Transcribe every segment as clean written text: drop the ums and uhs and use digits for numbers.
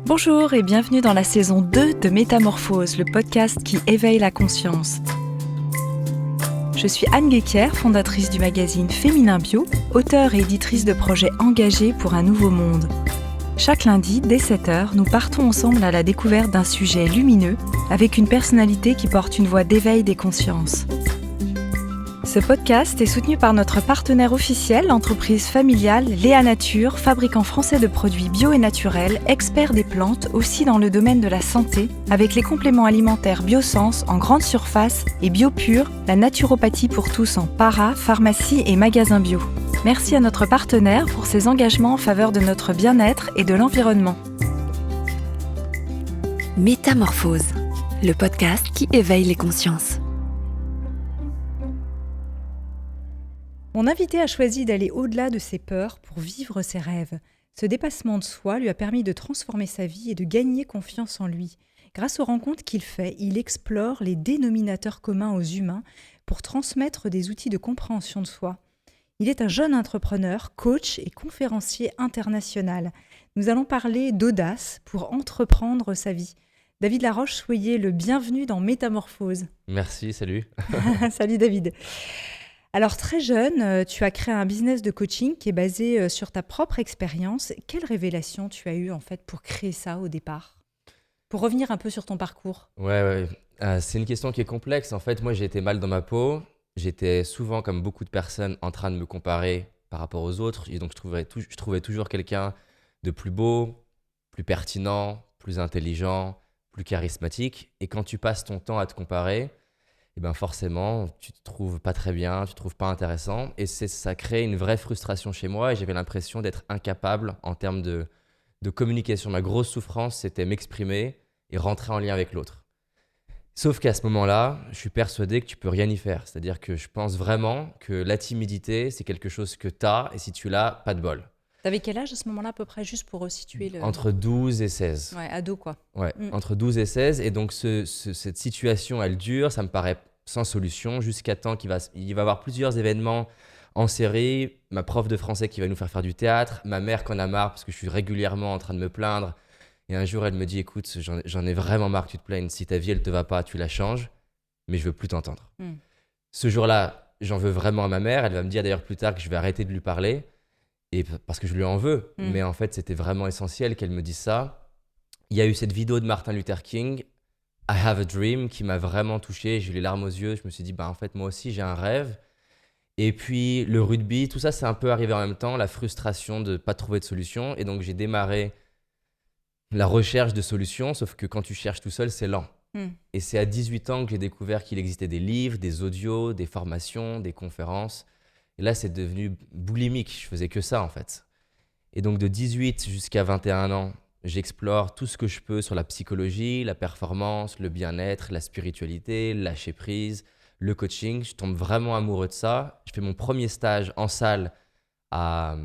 Bonjour et bienvenue dans la saison 2 de Métamorphose, le podcast qui éveille la conscience. Je suis Anne Guéquière, fondatrice du magazine Féminin Bio, auteure et éditrice de projets engagés pour un nouveau monde. Chaque lundi, dès 7h, nous partons ensemble à la découverte d'un sujet lumineux avec une personnalité qui porte une voix d'éveil des consciences. Ce podcast est soutenu par notre partenaire officiel, l'entreprise familiale Léa Nature, fabricant français de produits bio et naturels, expert des plantes aussi dans le domaine de la santé, avec les compléments alimentaires Biosens en grande surface et BioPure, la naturopathie pour tous en para, pharmacie et magasin bio. Merci à notre partenaire pour ses engagements en faveur de notre bien-être et de l'environnement. Métamorphose, le podcast qui éveille les consciences. Mon invité a choisi d'aller au-delà de ses peurs pour vivre ses rêves. Ce dépassement de soi lui a permis de transformer sa vie et de gagner confiance en lui. Grâce aux rencontres qu'il fait, il explore les dénominateurs communs aux humains pour transmettre des outils de compréhension de soi. Il est un jeune entrepreneur, coach et conférencier international. Nous allons parler d'audace pour entreprendre sa vie. David Laroche, soyez le bienvenu dans Métamorphose. Merci, salut. Salut David. Alors très jeune, tu as créé un business de coaching qui est basé sur ta propre expérience. Quelle révélation tu as eue en fait pour créer ça au départ ? Pour revenir un peu sur ton parcours. Ouais. C'est une question qui est complexe. En fait, moi, j'ai été mal dans ma peau. J'étais souvent, comme beaucoup de personnes, en train de me comparer par rapport aux autres. Et donc, je trouvais toujours quelqu'un de plus beau, plus pertinent, plus intelligent, plus charismatique. Et quand tu passes ton temps à te comparer, et ben forcément, tu te trouves pas très bien, tu te trouves pas intéressant. Et ça crée une vraie frustration chez moi. Et j'avais l'impression d'être incapable en termes de communication. Ma grosse souffrance, c'était m'exprimer et rentrer en lien avec l'autre. Sauf qu'à ce moment-là, je suis persuadé que tu peux rien y faire. C'est-à-dire que je pense vraiment que la timidité, c'est quelque chose que tu as. Et si tu l'as, pas de bol. T'avais quel âge à ce moment-là à peu près, juste pour resituer le... Entre 12 et 16. Ouais, ado quoi. Ouais, entre 12 et 16. Et donc, cette situation, elle dure. Ça me paraît sans solution jusqu'à temps qu'il va y avoir plusieurs événements en série. Ma prof de français qui va nous faire du théâtre. Ma mère qui en a marre parce que je suis régulièrement en train de me plaindre. Et un jour, elle me dit, écoute, j'en ai vraiment marre que tu te plaignes. Si ta vie, elle te va pas, tu la changes. Mais je veux plus t'entendre. Ce jour-là, j'en veux vraiment à ma mère. Elle va me dire d'ailleurs plus tard que je vais arrêter de lui parler. Et parce que je lui en veux. Mais en fait, c'était vraiment essentiel qu'elle me dise ça. Il y a eu cette vidéo de Martin Luther King, I Have a Dream, qui m'a vraiment touché. J'ai eu les larmes aux yeux. Je me suis dit, en fait, moi aussi, j'ai un rêve. Et puis, le rugby, tout ça, c'est un peu arrivé en même temps. La frustration de ne pas trouver de solution. Et donc, j'ai démarré la recherche de solutions. Sauf que quand tu cherches tout seul, c'est lent. Et c'est à 18 ans que j'ai découvert qu'il existait des livres, des audios, des formations, des conférences. Et là, c'est devenu boulimique. Je faisais que ça, en fait. Et donc, de 18 jusqu'à 21 ans, j'explore tout ce que je peux sur la psychologie, la performance, le bien-être, la spiritualité, lâcher prise, le coaching. Je tombe vraiment amoureux de ça. Je fais mon premier stage en salle à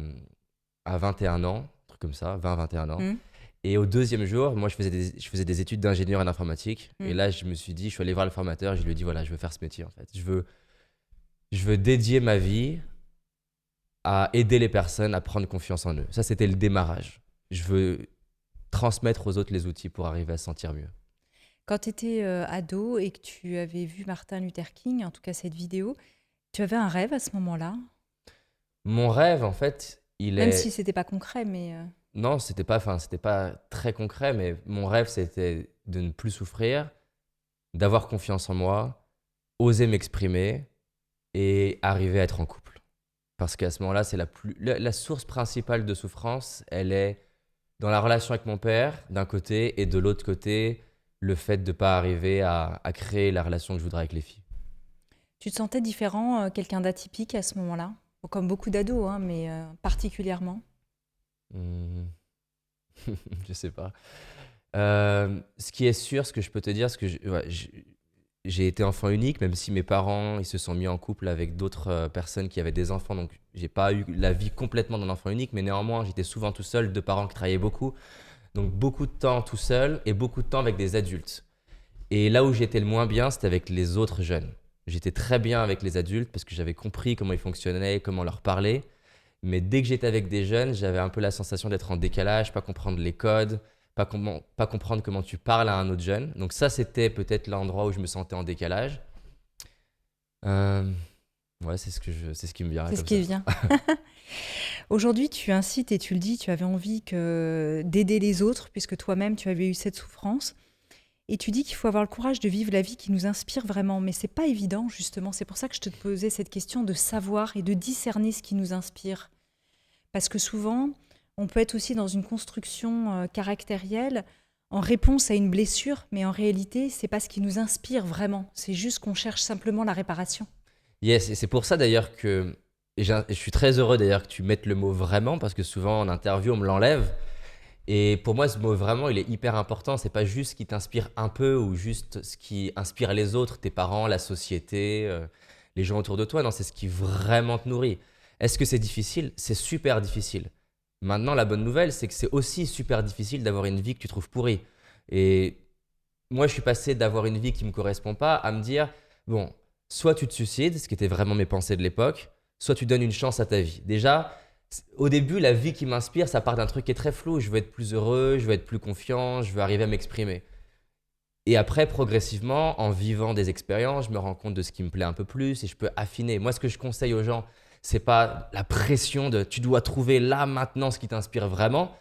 21 ans, un truc comme ça, 20-21 ans. Et au deuxième jour, moi, je faisais des études d'ingénieur en informatique. Et là, je me suis dit, je suis allé voir le formateur. Je lui ai dit, voilà, je veux faire ce métier, en fait. Je veux dédier ma vie à aider les personnes à prendre confiance en eux. Ça, c'était le démarrage. Je veux transmettre aux autres les outils pour arriver à se sentir mieux. Quand tu étais ado et que tu avais vu Martin Luther King, en tout cas cette vidéo, tu avais un rêve à ce moment-là ? Mon rêve, en fait, Même si c'était pas concret, mais... Non, c'était pas très concret, mais mon rêve, c'était de ne plus souffrir, d'avoir confiance en moi, oser m'exprimer et arriver à être en couple. Parce qu'à ce moment-là, c'est la source principale de souffrance, elle est dans la relation avec mon père, d'un côté, et de l'autre côté, le fait de ne pas arriver à créer la relation que je voudrais avec les filles. Tu te sentais différent, quelqu'un d'atypique à ce moment-là ? Comme beaucoup d'ados, mais particulièrement ? Je sais pas. Ce qui est sûr, ce que je peux te dire, c'est que j'ai été enfant unique, même si mes parents ils se sont mis en couple avec d'autres personnes qui avaient des enfants. Donc, j'ai pas eu la vie complètement d'un enfant unique, mais néanmoins, j'étais souvent tout seul, deux parents qui travaillaient beaucoup. Donc, beaucoup de temps tout seul et beaucoup de temps avec des adultes. Et là où j'étais le moins bien, c'était avec les autres jeunes. J'étais très bien avec les adultes parce que j'avais compris comment ils fonctionnaient, comment leur parler. Mais dès que j'étais avec des jeunes, j'avais un peu la sensation d'être en décalage, pas comprendre les codes, pas comprendre comment tu parles à un autre jeune. Donc ça, c'était peut-être l'endroit où je me sentais en décalage. Ouais, c'est ce qui me vient C'est comme ce qui ça. vient. Aujourd'hui, tu incites et tu le dis, tu avais envie d'aider les autres, puisque toi-même, tu avais eu cette souffrance. Et tu dis qu'il faut avoir le courage de vivre la vie qui nous inspire vraiment. Mais c'est pas évident, justement. C'est pour ça que je te posais cette question de savoir et de discerner ce qui nous inspire. Parce que souvent, on peut être aussi dans une construction caractérielle en réponse à une blessure, mais en réalité, c'est pas ce qui nous inspire vraiment. C'est juste qu'on cherche simplement la réparation. Yes, et c'est pour ça d'ailleurs que je suis très heureux d'ailleurs que tu mettes le mot vraiment, parce que souvent en interview, on me l'enlève. Et pour moi, ce mot vraiment, il est hyper important. C'est pas juste ce qui t'inspire un peu ou juste ce qui inspire les autres, tes parents, la société, les gens autour de toi. Non, c'est ce qui vraiment te nourrit. Est-ce que c'est difficile? C'est super difficile. Maintenant, la bonne nouvelle, c'est que c'est aussi super difficile d'avoir une vie que tu trouves pourrie. Et moi, je suis passé d'avoir une vie qui me correspond pas à me dire, bon, soit tu te suicides, ce qui était vraiment mes pensées de l'époque, soit tu donnes une chance à ta vie. Déjà, au début, la vie qui m'inspire, ça part d'un truc qui est très flou. Je veux être plus heureux, je veux être plus confiant, je veux arriver à m'exprimer. Et après, progressivement, en vivant des expériences, je me rends compte de ce qui me plaît un peu plus et je peux affiner. Moi, ce que je conseille aux gens, c'est pas la pression de tu dois trouver là, maintenant, ce qui t'inspire vraiment.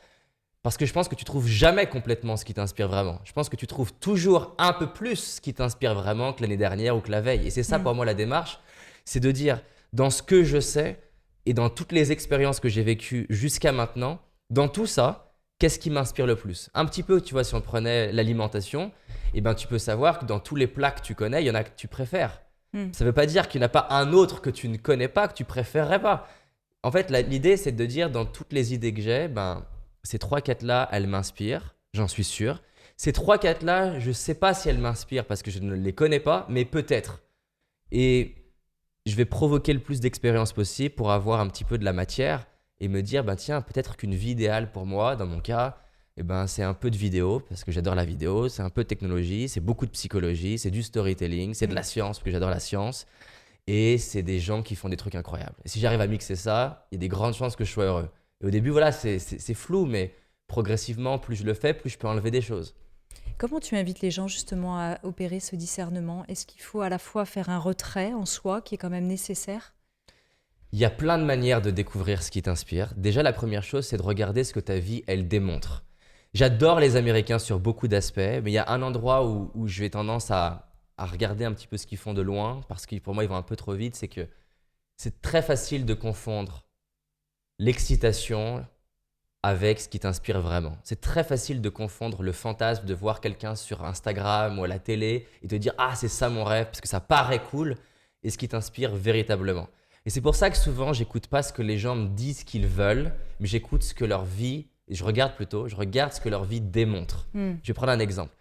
Parce que je pense que tu trouves jamais complètement ce qui t'inspire vraiment. Je pense que tu trouves toujours un peu plus ce qui t'inspire vraiment que l'année dernière ou que la veille. Et c'est ça pour moi la démarche, c'est de dire dans ce que je sais et dans toutes les expériences que j'ai vécues jusqu'à maintenant, dans tout ça, qu'est-ce qui m'inspire le plus? Un petit peu, tu vois, si on prenait l'alimentation, eh ben, tu peux savoir que dans tous les plats que tu connais, il y en a que tu préfères. Ça ne veut pas dire qu'il n'y en a pas un autre que tu ne connais pas, que tu préférerais pas. En fait, l'idée, c'est de dire dans toutes les idées que j'ai, ben, ces 3-4-là, elles m'inspirent, j'en suis sûr. Ces 3-4-là, je ne sais pas si elles m'inspirent parce que je ne les connais pas, mais peut-être. Et je vais provoquer le plus d'expériences possible pour avoir un petit peu de la matière et me dire, bah, tiens, peut-être qu'une vie idéale pour moi, dans mon cas, eh ben, c'est un peu de vidéo, parce que j'adore la vidéo, c'est un peu de technologie, c'est beaucoup de psychologie, c'est du storytelling, c'est de la science, parce que j'adore la science, et c'est des gens qui font des trucs incroyables. Et si j'arrive à mixer ça, il y a des grandes chances que je sois heureux. Et au début, voilà, c'est flou, mais progressivement, plus je le fais, plus je peux enlever des choses. Comment tu invites les gens justement à opérer ce discernement? Est-ce qu'il faut à la fois faire un retrait en soi, qui est quand même nécessaire? Il y a plein de manières de découvrir ce qui t'inspire. Déjà, la première chose, c'est de regarder ce que ta vie, elle démontre. J'adore les Américains sur beaucoup d'aspects, mais il y a un endroit où je vais tendance à regarder un petit peu ce qu'ils font de loin, parce que pour moi, ils vont un peu trop vite, c'est que c'est très facile de confondre l'excitation avec ce qui t'inspire vraiment. C'est très facile de confondre le fantasme de voir quelqu'un sur Instagram ou à la télé et de dire « Ah, c'est ça mon rêve » parce que ça paraît cool et ce qui t'inspire véritablement. Et c'est pour ça que souvent, j'écoute pas ce que les gens me disent qu'ils veulent, mais j'écoute ce que leur vie, et je regarde ce que leur vie démontre. Je vais prendre un exemple.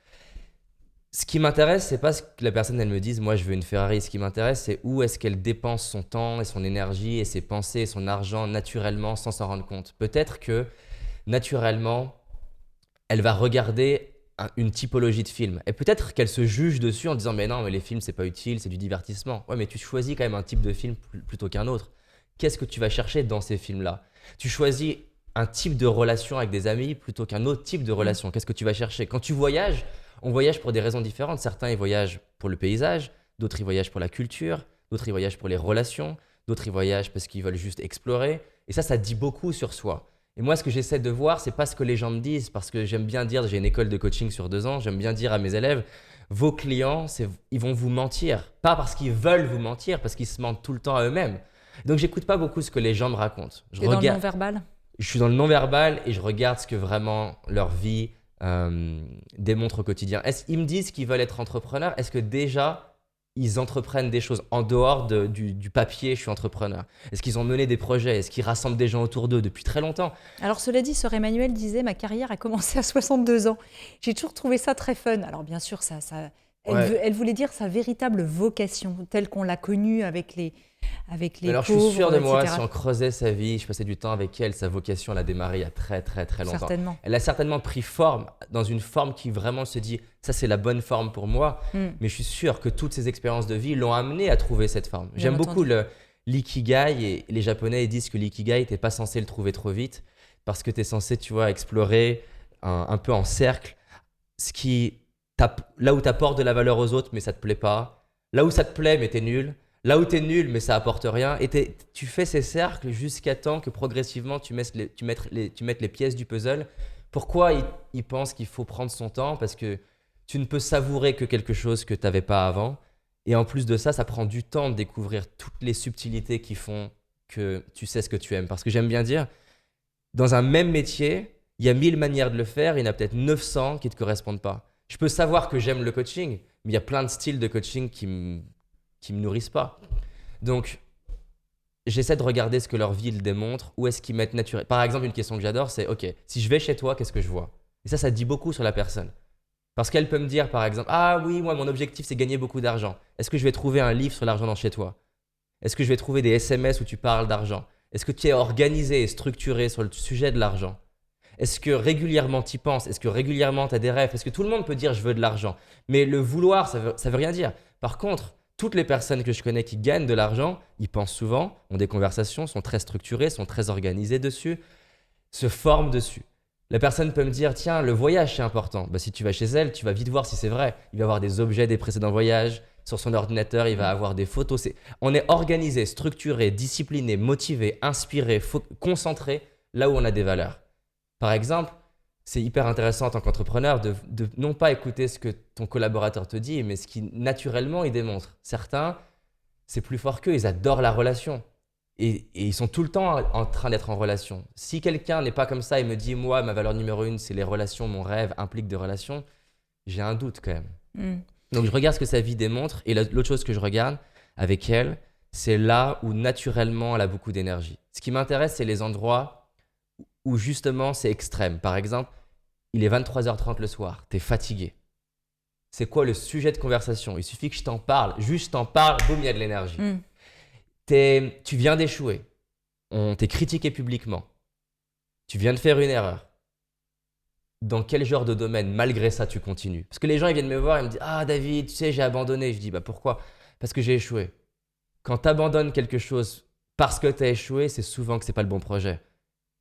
Ce qui m'intéresse, c'est pas ce que la personne elle me dise, moi je veux une Ferrari. Ce qui m'intéresse, c'est où est-ce qu'elle dépense son temps et son énergie et ses pensées et son argent naturellement sans s'en rendre compte. Peut-être que naturellement, elle va regarder une typologie de film. Et peut-être qu'elle se juge dessus en disant mais non, mais les films c'est pas utile, c'est du divertissement. Ouais, mais tu choisis quand même un type de film plutôt qu'un autre. Qu'est-ce que tu vas chercher dans ces films-là? Tu choisis un type de relation avec des amis plutôt qu'un autre type de relation. Qu'est-ce que tu vas chercher? Quand tu voyages, on voyage pour des raisons différentes. Certains, ils voyagent pour le paysage, d'autres, ils voyagent pour la culture, d'autres, ils voyagent pour les relations, d'autres, ils voyagent parce qu'ils veulent juste explorer. Et ça dit beaucoup sur soi. Et moi, ce que j'essaie de voir, c'est pas ce que les gens me disent, parce que j'aime bien dire, j'ai une école de coaching sur 2 ans, j'aime bien dire à mes élèves, vos clients, ils vont vous mentir. Pas parce qu'ils veulent vous mentir, parce qu'ils se mentent tout le temps à eux-mêmes. Donc, j'écoute pas beaucoup ce que les gens me racontent. T'es dans le non-verbal? Je suis dans le non-verbal et je regarde ce que vraiment leur vie démontre au quotidien. Est-ce qu'ils me disent qu'ils veulent être entrepreneurs? Est-ce que déjà, ils entreprennent des choses en dehors du papier, je suis entrepreneur? Est-ce qu'ils ont mené des projets? Est-ce qu'ils rassemblent des gens autour d'eux depuis très longtemps? Alors cela dit, Sœur Emmanuelle disait, ma carrière a commencé à 62 ans. J'ai toujours trouvé ça très fun. Alors bien sûr, elle voulait dire sa véritable vocation, telle qu'on l'a connue avec les Alors, pauvres, je suis sûr de moi, etc. si on creusait sa vie, je passais du temps avec elle, sa vocation, elle a démarré il y a très, très, très longtemps. Certainement. Elle a certainement pris forme dans une forme qui vraiment se dit, ça, c'est la bonne forme pour moi. Mais je suis sûr que toutes ces expériences de vie l'ont amené à trouver cette forme. J'aime beaucoup l'ikigai et les Japonais ils disent que l'ikigai, tu n'es pas censé le trouver trop vite parce que tu es censé, tu vois, explorer un peu en cercle. Là où tu apportes de la valeur aux autres, mais ça te plaît pas. Là où ça te plaît, mais t'es nul. Là où t'es nul, mais ça apporte rien. Et tu fais ces cercles jusqu'à temps que progressivement, tu mettes les pièces du puzzle. Pourquoi il pense qu'il faut prendre son temps? Parce que tu ne peux savourer que quelque chose que tu n'avais pas avant. Et en plus de ça, ça prend du temps de découvrir toutes les subtilités qui font que tu sais ce que tu aimes. Parce que j'aime bien dire, dans un même métier, il y a 1000 manières de le faire, il y en a peut-être 900 qui ne te correspondent pas. Je peux savoir que j'aime le coaching, mais il y a plein de styles de coaching qui me nourrissent pas. Donc, j'essaie de regarder ce que leur vie le démontre, où est-ce qu'ils mettent naturel. Par exemple, une question que j'adore, c'est ok, si je vais chez toi, qu'est-ce que je vois? Et ça dit beaucoup sur la personne. Parce qu'elle peut me dire, par exemple, ah oui, moi, mon objectif, c'est gagner beaucoup d'argent. Est-ce que je vais trouver un livre sur l'argent dans chez toi? Est-ce que je vais trouver des SMS où tu parles d'argent? Est-ce que tu es organisé et structuré sur le sujet de l'argent? Est-ce que régulièrement tu y penses? Est-ce que régulièrement tu as des rêves? Parce que tout le monde peut dire je veux de l'argent. Mais le vouloir, ça veut rien dire. Par contre, toutes les personnes que je connais qui gagnent de l'argent, ils pensent souvent, ont des conversations, sont très structurées, sont très organisées dessus, se forment dessus. La personne peut me dire, tiens, le voyage, c'est important. Bah, si tu vas chez elle, tu vas vite voir si c'est vrai. Il va avoir des objets des précédents voyages. Sur son ordinateur, il va avoir des photos. On est organisé, structuré, discipliné, motivé, inspiré, concentré là où on a des valeurs. Par exemple, c'est hyper intéressant en tant qu'entrepreneur de non pas écouter ce que ton collaborateur te dit, mais ce qui naturellement il démontre. Certains, c'est plus fort qu'eux, ils adorent la relation. Et ils sont tout le temps en train d'être en relation. Si quelqu'un n'est pas comme ça et me dit, moi, ma valeur numéro 1, c'est les relations, mon rêve implique des relations, j'ai un doute quand même. Donc, je regarde ce que sa vie démontre. Et l'autre chose que je regarde avec elle, c'est là où naturellement elle a beaucoup d'énergie. Ce qui m'intéresse, c'est les endroits où justement c'est extrême. Par exemple, il est 23h30 le soir, t'es fatigué. C'est quoi le sujet de conversation? Il suffit que je t'en parle, juste je t'en parle, boum, il y a de l'énergie. Tu viens d'échouer, on t'est critiqué publiquement, tu viens de faire une erreur. Dans quel genre de domaine, malgré ça, tu continues? Parce que les gens ils viennent me voir et me disent « Ah David, tu sais, j'ai abandonné. » Je dis « Bah pourquoi? Parce que j'ai échoué. » Quand tu abandonnes quelque chose parce que tu as échoué, c'est souvent que ce n'est pas le bon projet.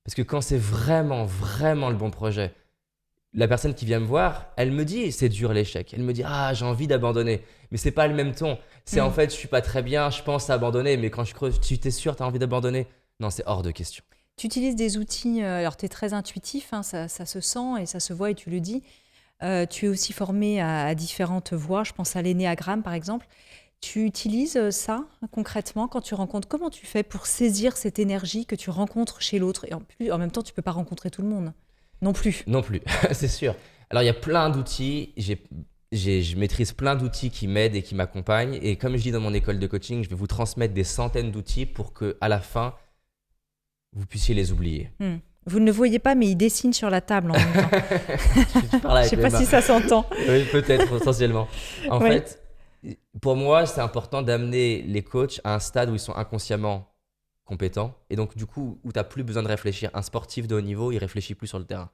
Parce que quand c'est vraiment, vraiment le bon projet, la personne qui vient me voir, elle me dit c'est dur l'échec. Elle me dit ah j'ai envie d'abandonner. Mais c'est pas le même ton. C'est en fait je suis pas très bien, je pense à abandonner, mais quand je creuse, tu t'es sûr, tu as envie d'abandonner? Non, c'est hors de question. Tu utilises des outils, alors tu es très intuitif, hein, ça se sent et ça se voit et tu le dis. Tu es aussi formé à différentes voies, je pense à l'énéagramme par exemple. Tu utilises ça concrètement quand tu rencontres? Comment tu fais pour saisir cette énergie que tu rencontres chez l'autre? Et en même temps, tu ne peux pas rencontrer tout le monde. Non plus. Non plus, c'est sûr. Alors, il y a plein d'outils. Je maîtrise plein d'outils qui m'aident et qui m'accompagnent. Et comme je dis dans mon école de coaching, je vais vous transmettre des centaines d'outils pour qu'à la fin, vous puissiez les oublier. Vous ne le voyez pas, mais il dessine sur la table en même temps. Je ne sais pas si ça s'entend. Oui, peut-être, essentiellement. En fait, pour moi, c'est important d'amener les coachs à un stade où ils sont inconsciemment compétents. Et donc, du coup, où tu n'as plus besoin de réfléchir. Un sportif de haut niveau, il ne réfléchit plus sur le terrain.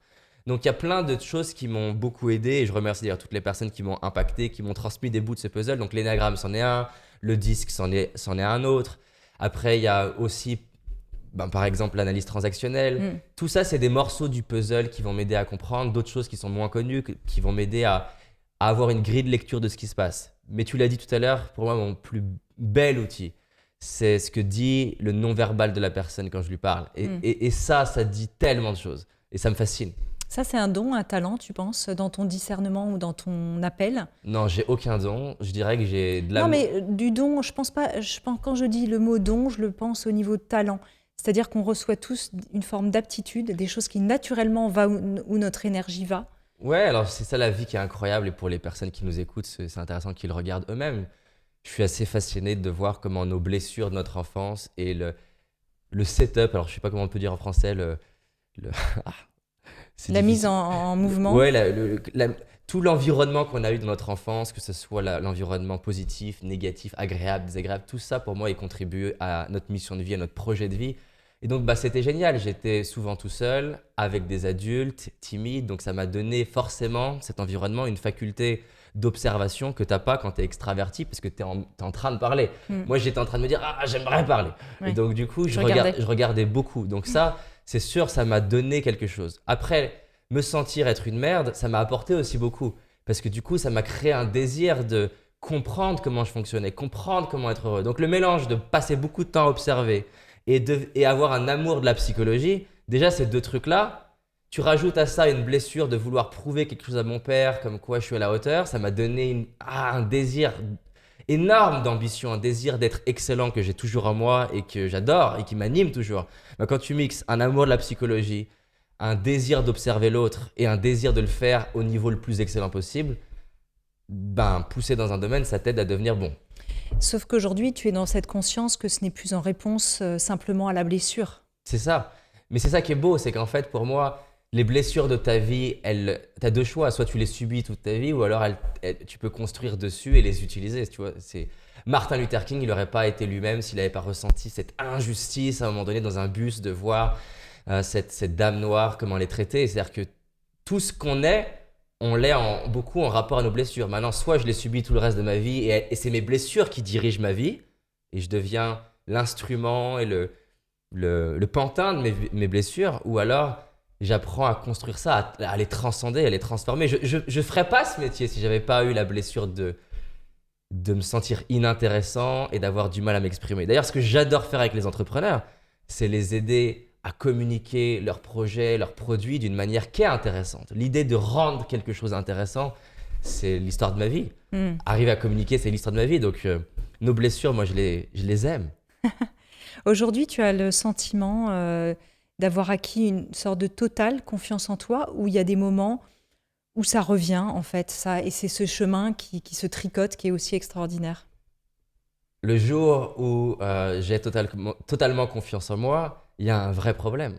Donc, il y a plein de choses qui m'ont beaucoup aidé. Et je remercie d'ailleurs toutes les personnes qui m'ont impacté, qui m'ont transmis des bouts de ce puzzle. Donc, l'énéagramme, c'en est un. Le disque, c'en est un autre. Après, il y a aussi... par exemple, l'analyse transactionnelle. Tout ça, c'est des morceaux du puzzle qui vont m'aider à comprendre. D'autres choses qui sont moins connues, qui vont m'aider à avoir une grille de lecture de ce qui se passe. Mais tu l'as dit tout à l'heure, pour moi, mon plus bel outil, c'est ce que dit le non-verbal de la personne quand je lui parle. Et ça dit tellement de choses. Et ça me fascine. Ça, c'est un don, un talent, tu penses, dans ton discernement ou dans ton appel? Non, j'ai aucun don. Je dirais que j'ai de l'amour. Non, mais du don, je pense pas. Quand je dis le mot don, je le pense au niveau de talent. C'est-à-dire qu'on reçoit tous une forme d'aptitude, des choses qui naturellement vont où notre énergie va. Ouais, alors c'est ça la vie qui est incroyable. Et pour les personnes qui nous écoutent, c'est intéressant qu'ils le regardent eux-mêmes. Je suis assez fasciné de voir comment nos blessures de notre enfance et le setup, alors je ne sais pas comment on peut dire en français, la mise en mouvement. Ouais, tout l'environnement qu'on a eu dans notre enfance, que ce soit l'environnement positif, négatif, agréable, désagréable, tout ça pour moi, il contribue à notre mission de vie, à notre projet de vie. Et donc, c'était génial. J'étais souvent tout seul, avec des adultes, timides. Donc, ça m'a donné forcément, cet environnement, une faculté d'observation que tu n'as pas quand tu es extraverti, parce que tu es en train de parler. Moi, j'étais en train de me dire « Ah, j'aimerais parler ». Et donc, du coup, je regardais beaucoup. Donc ça, c'est sûr, ça m'a donné quelque chose. Après, me sentir être une merde, ça m'a apporté aussi beaucoup. Parce que du coup, ça m'a créé un désir de comprendre comment je fonctionnais, comprendre comment être heureux. Donc le mélange de passer beaucoup de temps à observer et avoir un amour de la psychologie, déjà ces deux trucs-là, tu rajoutes à ça une blessure de vouloir prouver quelque chose à mon père, comme quoi je suis à la hauteur, ça m'a donné un désir énorme d'ambition, un désir d'être excellent que j'ai toujours en moi et que j'adore et qui m'anime toujours. Mais quand tu mixes un amour de la psychologie, un désir d'observer l'autre et un désir de le faire au niveau le plus excellent possible, pousser dans un domaine, ça t'aide à devenir bon. Sauf qu'aujourd'hui, tu es dans cette conscience que ce n'est plus en réponse simplement à la blessure. C'est ça. Mais c'est ça qui est beau, c'est qu'en fait, pour moi, les blessures de ta vie, tu as deux choix. Soit tu les subis toute ta vie, ou alors tu peux construire dessus et les utiliser. Tu vois, Martin Luther King, il n'aurait pas été lui-même s'il n'avait pas ressenti cette injustice à un moment donné dans un bus de voir cette dame noire, comment les traiter. C'est-à-dire que tout ce qu'on est, on l'est beaucoup en rapport à nos blessures. Maintenant, soit je les subis tout le reste de ma vie et c'est mes blessures qui dirigent ma vie et je deviens l'instrument et le pantin de mes blessures, ou alors j'apprends à construire ça, à les transcender, à les transformer. Je ne ferais pas ce métier si j'avais pas eu la blessure de me sentir inintéressant et d'avoir du mal à m'exprimer. D'ailleurs, ce que j'adore faire avec les entrepreneurs, c'est les aider à communiquer leurs projets, leurs produits d'une manière qui est intéressante. L'idée de rendre quelque chose intéressant, c'est l'histoire de ma vie. Arriver à communiquer, c'est l'histoire de ma vie. Donc, nos blessures, moi, je les aime. Aujourd'hui, tu as le sentiment d'avoir acquis une sorte de totale confiance en toi, où il y a des moments où ça revient, en fait, ça, et c'est ce chemin qui se tricote qui est aussi extraordinaire. Le jour où j'ai totalement confiance en moi, il y a un vrai problème.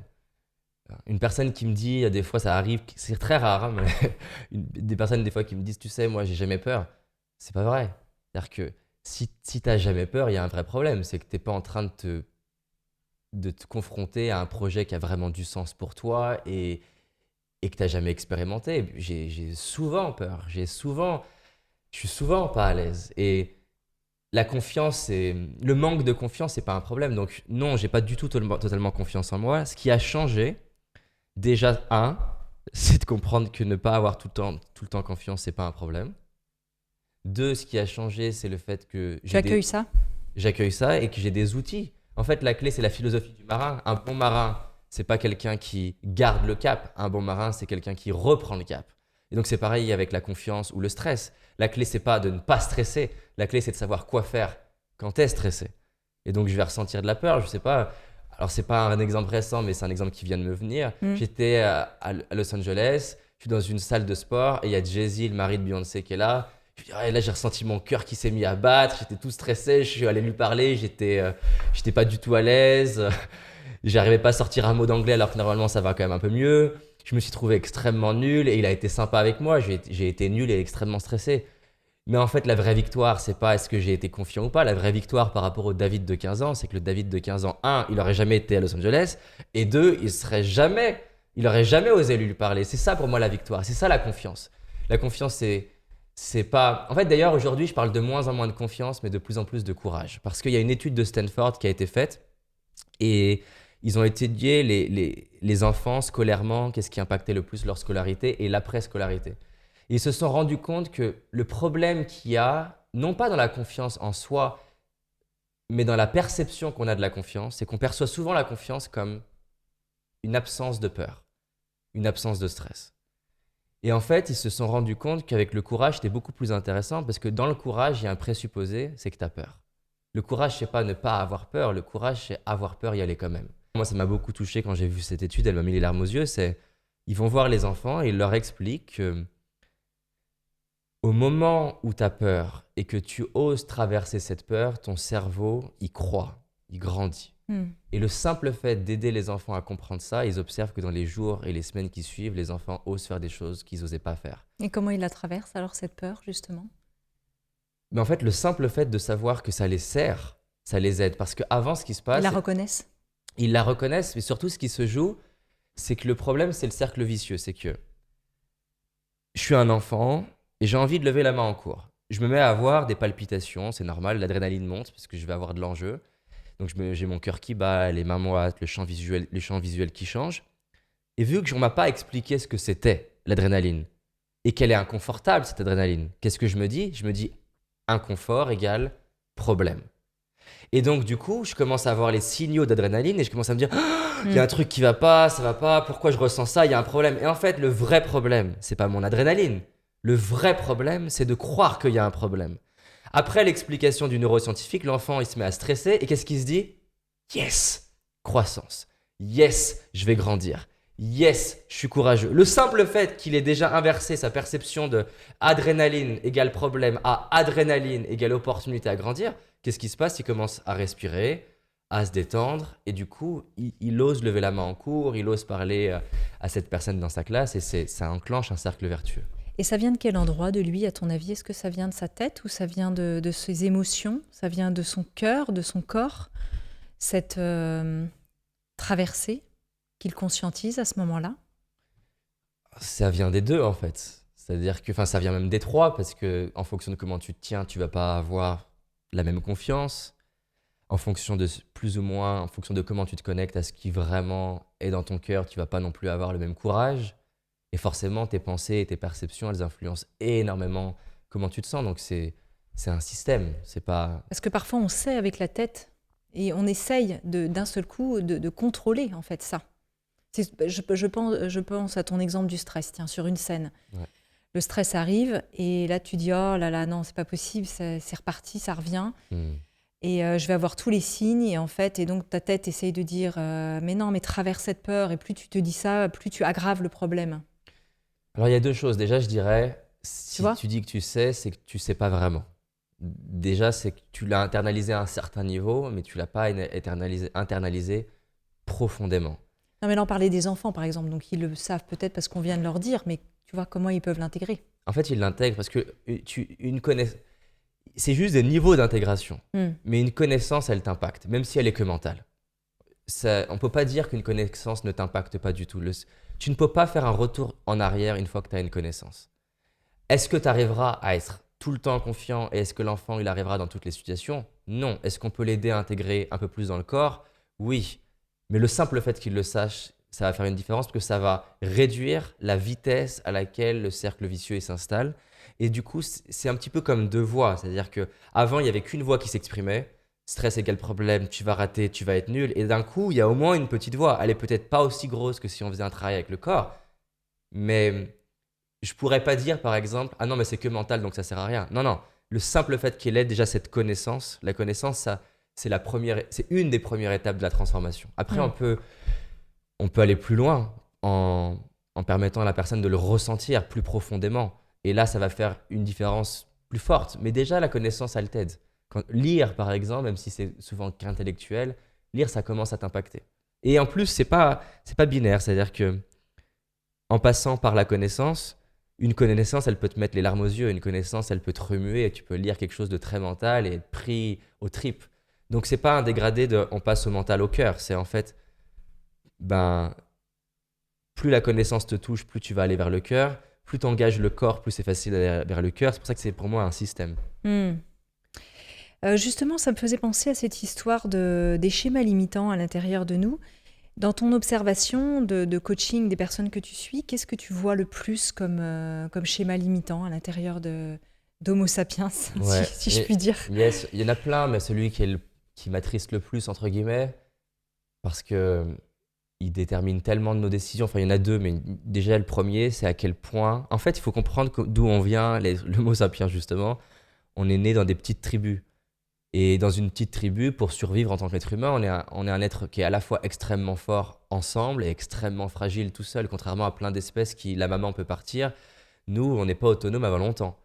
Une personne qui me dit, des fois ça arrive, c'est très rare, hein, mais des personnes des fois qui me disent, tu sais, moi j'ai jamais peur. C'est pas vrai. C'est-à-dire que si t'as jamais peur, il y a un vrai problème. C'est que t'es pas en train de te confronter à un projet qui a vraiment du sens pour toi et que t'as jamais expérimenté. J'ai souvent peur. Je suis souvent pas à l'aise. Et la confiance, le manque de confiance, c'est pas un problème. Donc non, j'ai pas du tout totalement confiance en moi. Ce qui a changé, déjà, c'est de comprendre que ne pas avoir tout le temps confiance, c'est pas un problème. 2, ce qui a changé, c'est le fait que J'accueille ça. J'accueille ça et que j'ai des outils. En fait, la clé, c'est la philosophie du marin. Un bon marin, c'est pas quelqu'un qui garde le cap. Un bon marin, c'est quelqu'un qui reprend le cap. Et donc, c'est pareil avec la confiance ou le stress. La clé, c'est pas de ne pas stresser. La clé, c'est de savoir quoi faire quand t'es stressé. Et donc, je vais ressentir de la peur. Je sais pas. Alors, c'est pas un exemple récent, mais c'est un exemple qui vient de me venir. J'étais à Los Angeles. Je suis dans une salle de sport et il y a Jay-Z, le mari de Beyoncé, qui est là. Là, j'ai ressenti mon cœur qui s'est mis à battre. J'étais tout stressé. Je suis allé lui parler. J'étais pas du tout à l'aise. J'arrivais pas à sortir un mot d'anglais alors que normalement, ça va quand même un peu mieux. Je me suis trouvé extrêmement nul et il a été sympa avec moi. J'ai été nul et extrêmement stressé. Mais en fait, la vraie victoire, c'est pas est-ce que j'ai été confiant ou pas. La vraie victoire par rapport au David de 15 ans, c'est que le David de 15 ans, 1, il aurait jamais été à Los Angeles. Et 2, il aurait jamais osé lui parler. C'est ça pour moi la victoire. C'est ça la confiance. La confiance, c'est pas. En fait, d'ailleurs, aujourd'hui, je parle de moins en moins de confiance, mais de plus en plus de courage. Parce qu'il y a une étude de Stanford qui a été faite et ils ont étudié les enfants scolairement, qu'est-ce qui impactait le plus leur scolarité et l'après-scolarité. Et ils se sont rendus compte que le problème qu'il y a, non pas dans la confiance en soi, mais dans la perception qu'on a de la confiance, c'est qu'on perçoit souvent la confiance comme une absence de peur, une absence de stress. Et en fait, ils se sont rendus compte qu'avec le courage, c'était beaucoup plus intéressant parce que dans le courage, il y a un présupposé, c'est que tu as peur. Le courage, c'est pas ne pas avoir peur. Le courage, c'est avoir peur, y aller quand même. Moi, ça m'a beaucoup touché quand j'ai vu cette étude. Elle m'a mis les larmes aux yeux. Ils vont voir les enfants et ils leur expliquent que au moment où tu as peur et que tu oses traverser cette peur, ton cerveau, il croît, il grandit. Et le simple fait d'aider les enfants à comprendre ça, ils observent que dans les jours et les semaines qui suivent, les enfants osent faire des choses qu'ils n'osaient pas faire. Et comment ils la traversent alors, cette peur, justement ? Mais en fait, le simple fait de savoir que ça les sert, ça les aide. Parce qu'avant, ce qui se passe... Ils la reconnaissent ? Ils la reconnaissent, mais surtout, ce qui se joue, c'est que le problème, c'est le cercle vicieux. C'est que je suis un enfant et j'ai envie de lever la main en cours. Je me mets à avoir des palpitations, c'est normal, l'adrénaline monte parce que je vais avoir de l'enjeu. Donc, j'ai mon cœur qui bat, les mains moites, le champ visuel qui change. Et vu qu'on m'a pas expliqué ce que c'était l'adrénaline et qu'elle est inconfortable cette adrénaline, qu'est-ce que je me dis? Je me dis inconfort égale problème. Et donc du coup, je commence à avoir les signaux d'adrénaline et je commence à me dire il y a un truc qui va pas, ça va pas, pourquoi je ressens ça, il y a un problème. Et en fait, le vrai problème, c'est pas mon adrénaline. Le vrai problème, c'est de croire qu'il y a un problème. Après l'explication du neuroscientifique, l'enfant, il se met à stresser et qu'est-ce qu'il se dit? Yes, croissance. Yes, je vais grandir. Yes, je suis courageux. Le simple fait qu'il ait déjà inversé sa perception de adrénaline égale problème à adrénaline égale opportunité à grandir, qu'est-ce qui se passe? Il commence à respirer, à se détendre et du coup, il ose lever la main en cours, il ose parler à cette personne dans sa classe et ça enclenche un cercle vertueux. Et ça vient de quel endroit de lui, à ton avis? Est-ce que ça vient de sa tête ou ça vient de ses émotions? Ça vient de son cœur, de son corps? Cette traversée qu'il conscientise à ce moment-là? Ça vient des deux en fait. C'est-à-dire que, ça vient même des trois parce que en fonction de comment tu te tiens, tu vas pas avoir la même confiance. En fonction de plus ou moins, en fonction de comment tu te connectes à ce qui vraiment est dans ton cœur, tu vas pas non plus avoir le même courage. Et forcément, tes pensées et tes perceptions, elles influencent énormément comment tu te sens. Donc c'est un système. C'est pas. Parce que parfois on sait avec la tête et on essaye d'un seul coup de contrôler en fait ça. Je pense à ton exemple du stress, tiens, sur une scène. Ouais. Le stress arrive et là tu dis oh là là non c'est pas possible, c'est reparti, ça revient. Et je vais avoir tous les signes et en fait et donc ta tête essaye de dire mais non mais traverse cette peur et plus tu te dis ça, plus tu aggraves le problème. Alors il y a deux choses. Déjà, je dirais, si vois tu dis que tu sais, c'est que tu sais pas vraiment. Déjà, c'est que tu l'as internalisé à un certain niveau, mais tu l'as pas internalisé profondément. Non mais là on parlait des enfants par exemple, donc ils le savent peut-être parce qu'on vient de leur dire, mais tu vois comment ils peuvent l'intégrer. En fait, ils l'intègrent parce que c'est juste des niveaux d'intégration. Mais une connaissance, elle t'impacte, même si elle est que mentale. On ne peut pas dire qu'une connaissance ne t'impacte pas du tout. Tu ne peux pas faire un retour en arrière une fois que tu as une connaissance. Est-ce que tu arriveras à être tout le temps confiant et est-ce que l'enfant il arrivera dans toutes les situations? Non. Est-ce qu'on peut l'aider à intégrer un peu plus dans le corps? Oui. Mais le simple fait qu'il le sache, ça va faire une différence parce que ça va réduire la vitesse à laquelle le cercle vicieux s'installe. Et du coup, c'est un petit peu comme deux voix. C'est-à-dire qu'avant, il n'y avait qu'une voix qui s'exprimait. Stress égale problème, tu vas rater, tu vas être nul. Et d'un coup, il y a au moins une petite voix. Elle est peut-être pas aussi grosse que si on faisait un travail avec le corps. Mais je pourrais pas dire, par exemple, ah non, mais c'est que mental, donc ça sert à rien. Non, non. Le simple fait qu'il ait déjà cette connaissance, la connaissance, ça, c'est une des premières étapes de la transformation. Après, on peut aller plus loin en permettant à la personne de le ressentir plus profondément. Et là, ça va faire une différence plus forte. Mais déjà, la connaissance, elle t'aide. Lire, par exemple, même si c'est souvent qu'intellectuel, lire, ça commence à t'impacter. Et en plus, c'est pas binaire. C'est-à-dire que en passant par la connaissance, une connaissance, elle peut te mettre les larmes aux yeux. Une connaissance, elle peut te remuer et tu peux lire quelque chose de très mental et être pris aux tripes. Donc, c'est pas un dégradé de on passe au mental au cœur. C'est en fait, plus la connaissance te touche, plus tu vas aller vers le cœur. Plus tu engages le corps, plus c'est facile d'aller vers le cœur. C'est pour ça que c'est pour moi un système. Justement, ça me faisait penser à cette histoire des schémas limitants à l'intérieur de nous. Dans ton observation de coaching des personnes que tu suis, qu'est-ce que tu vois le plus comme schéma limitant à l'intérieur d'Homo sapiens, si je puis dire? Yes, il y en a plein, mais celui qui m'attriste le plus, entre guillemets, parce que il détermine tellement de nos décisions. Enfin, il y en a deux, mais déjà, le premier, c'est à quel point... En fait, il faut comprendre d'où on vient, l'Homo sapiens, justement. On est né dans des petites tribus. Et dans une petite tribu, pour survivre en tant qu'être humain, on est un être qui est à la fois extrêmement fort ensemble et extrêmement fragile tout seul, contrairement à plein d'espèces qui, la maman peut partir. Nous, on n'est pas autonome avant longtemps.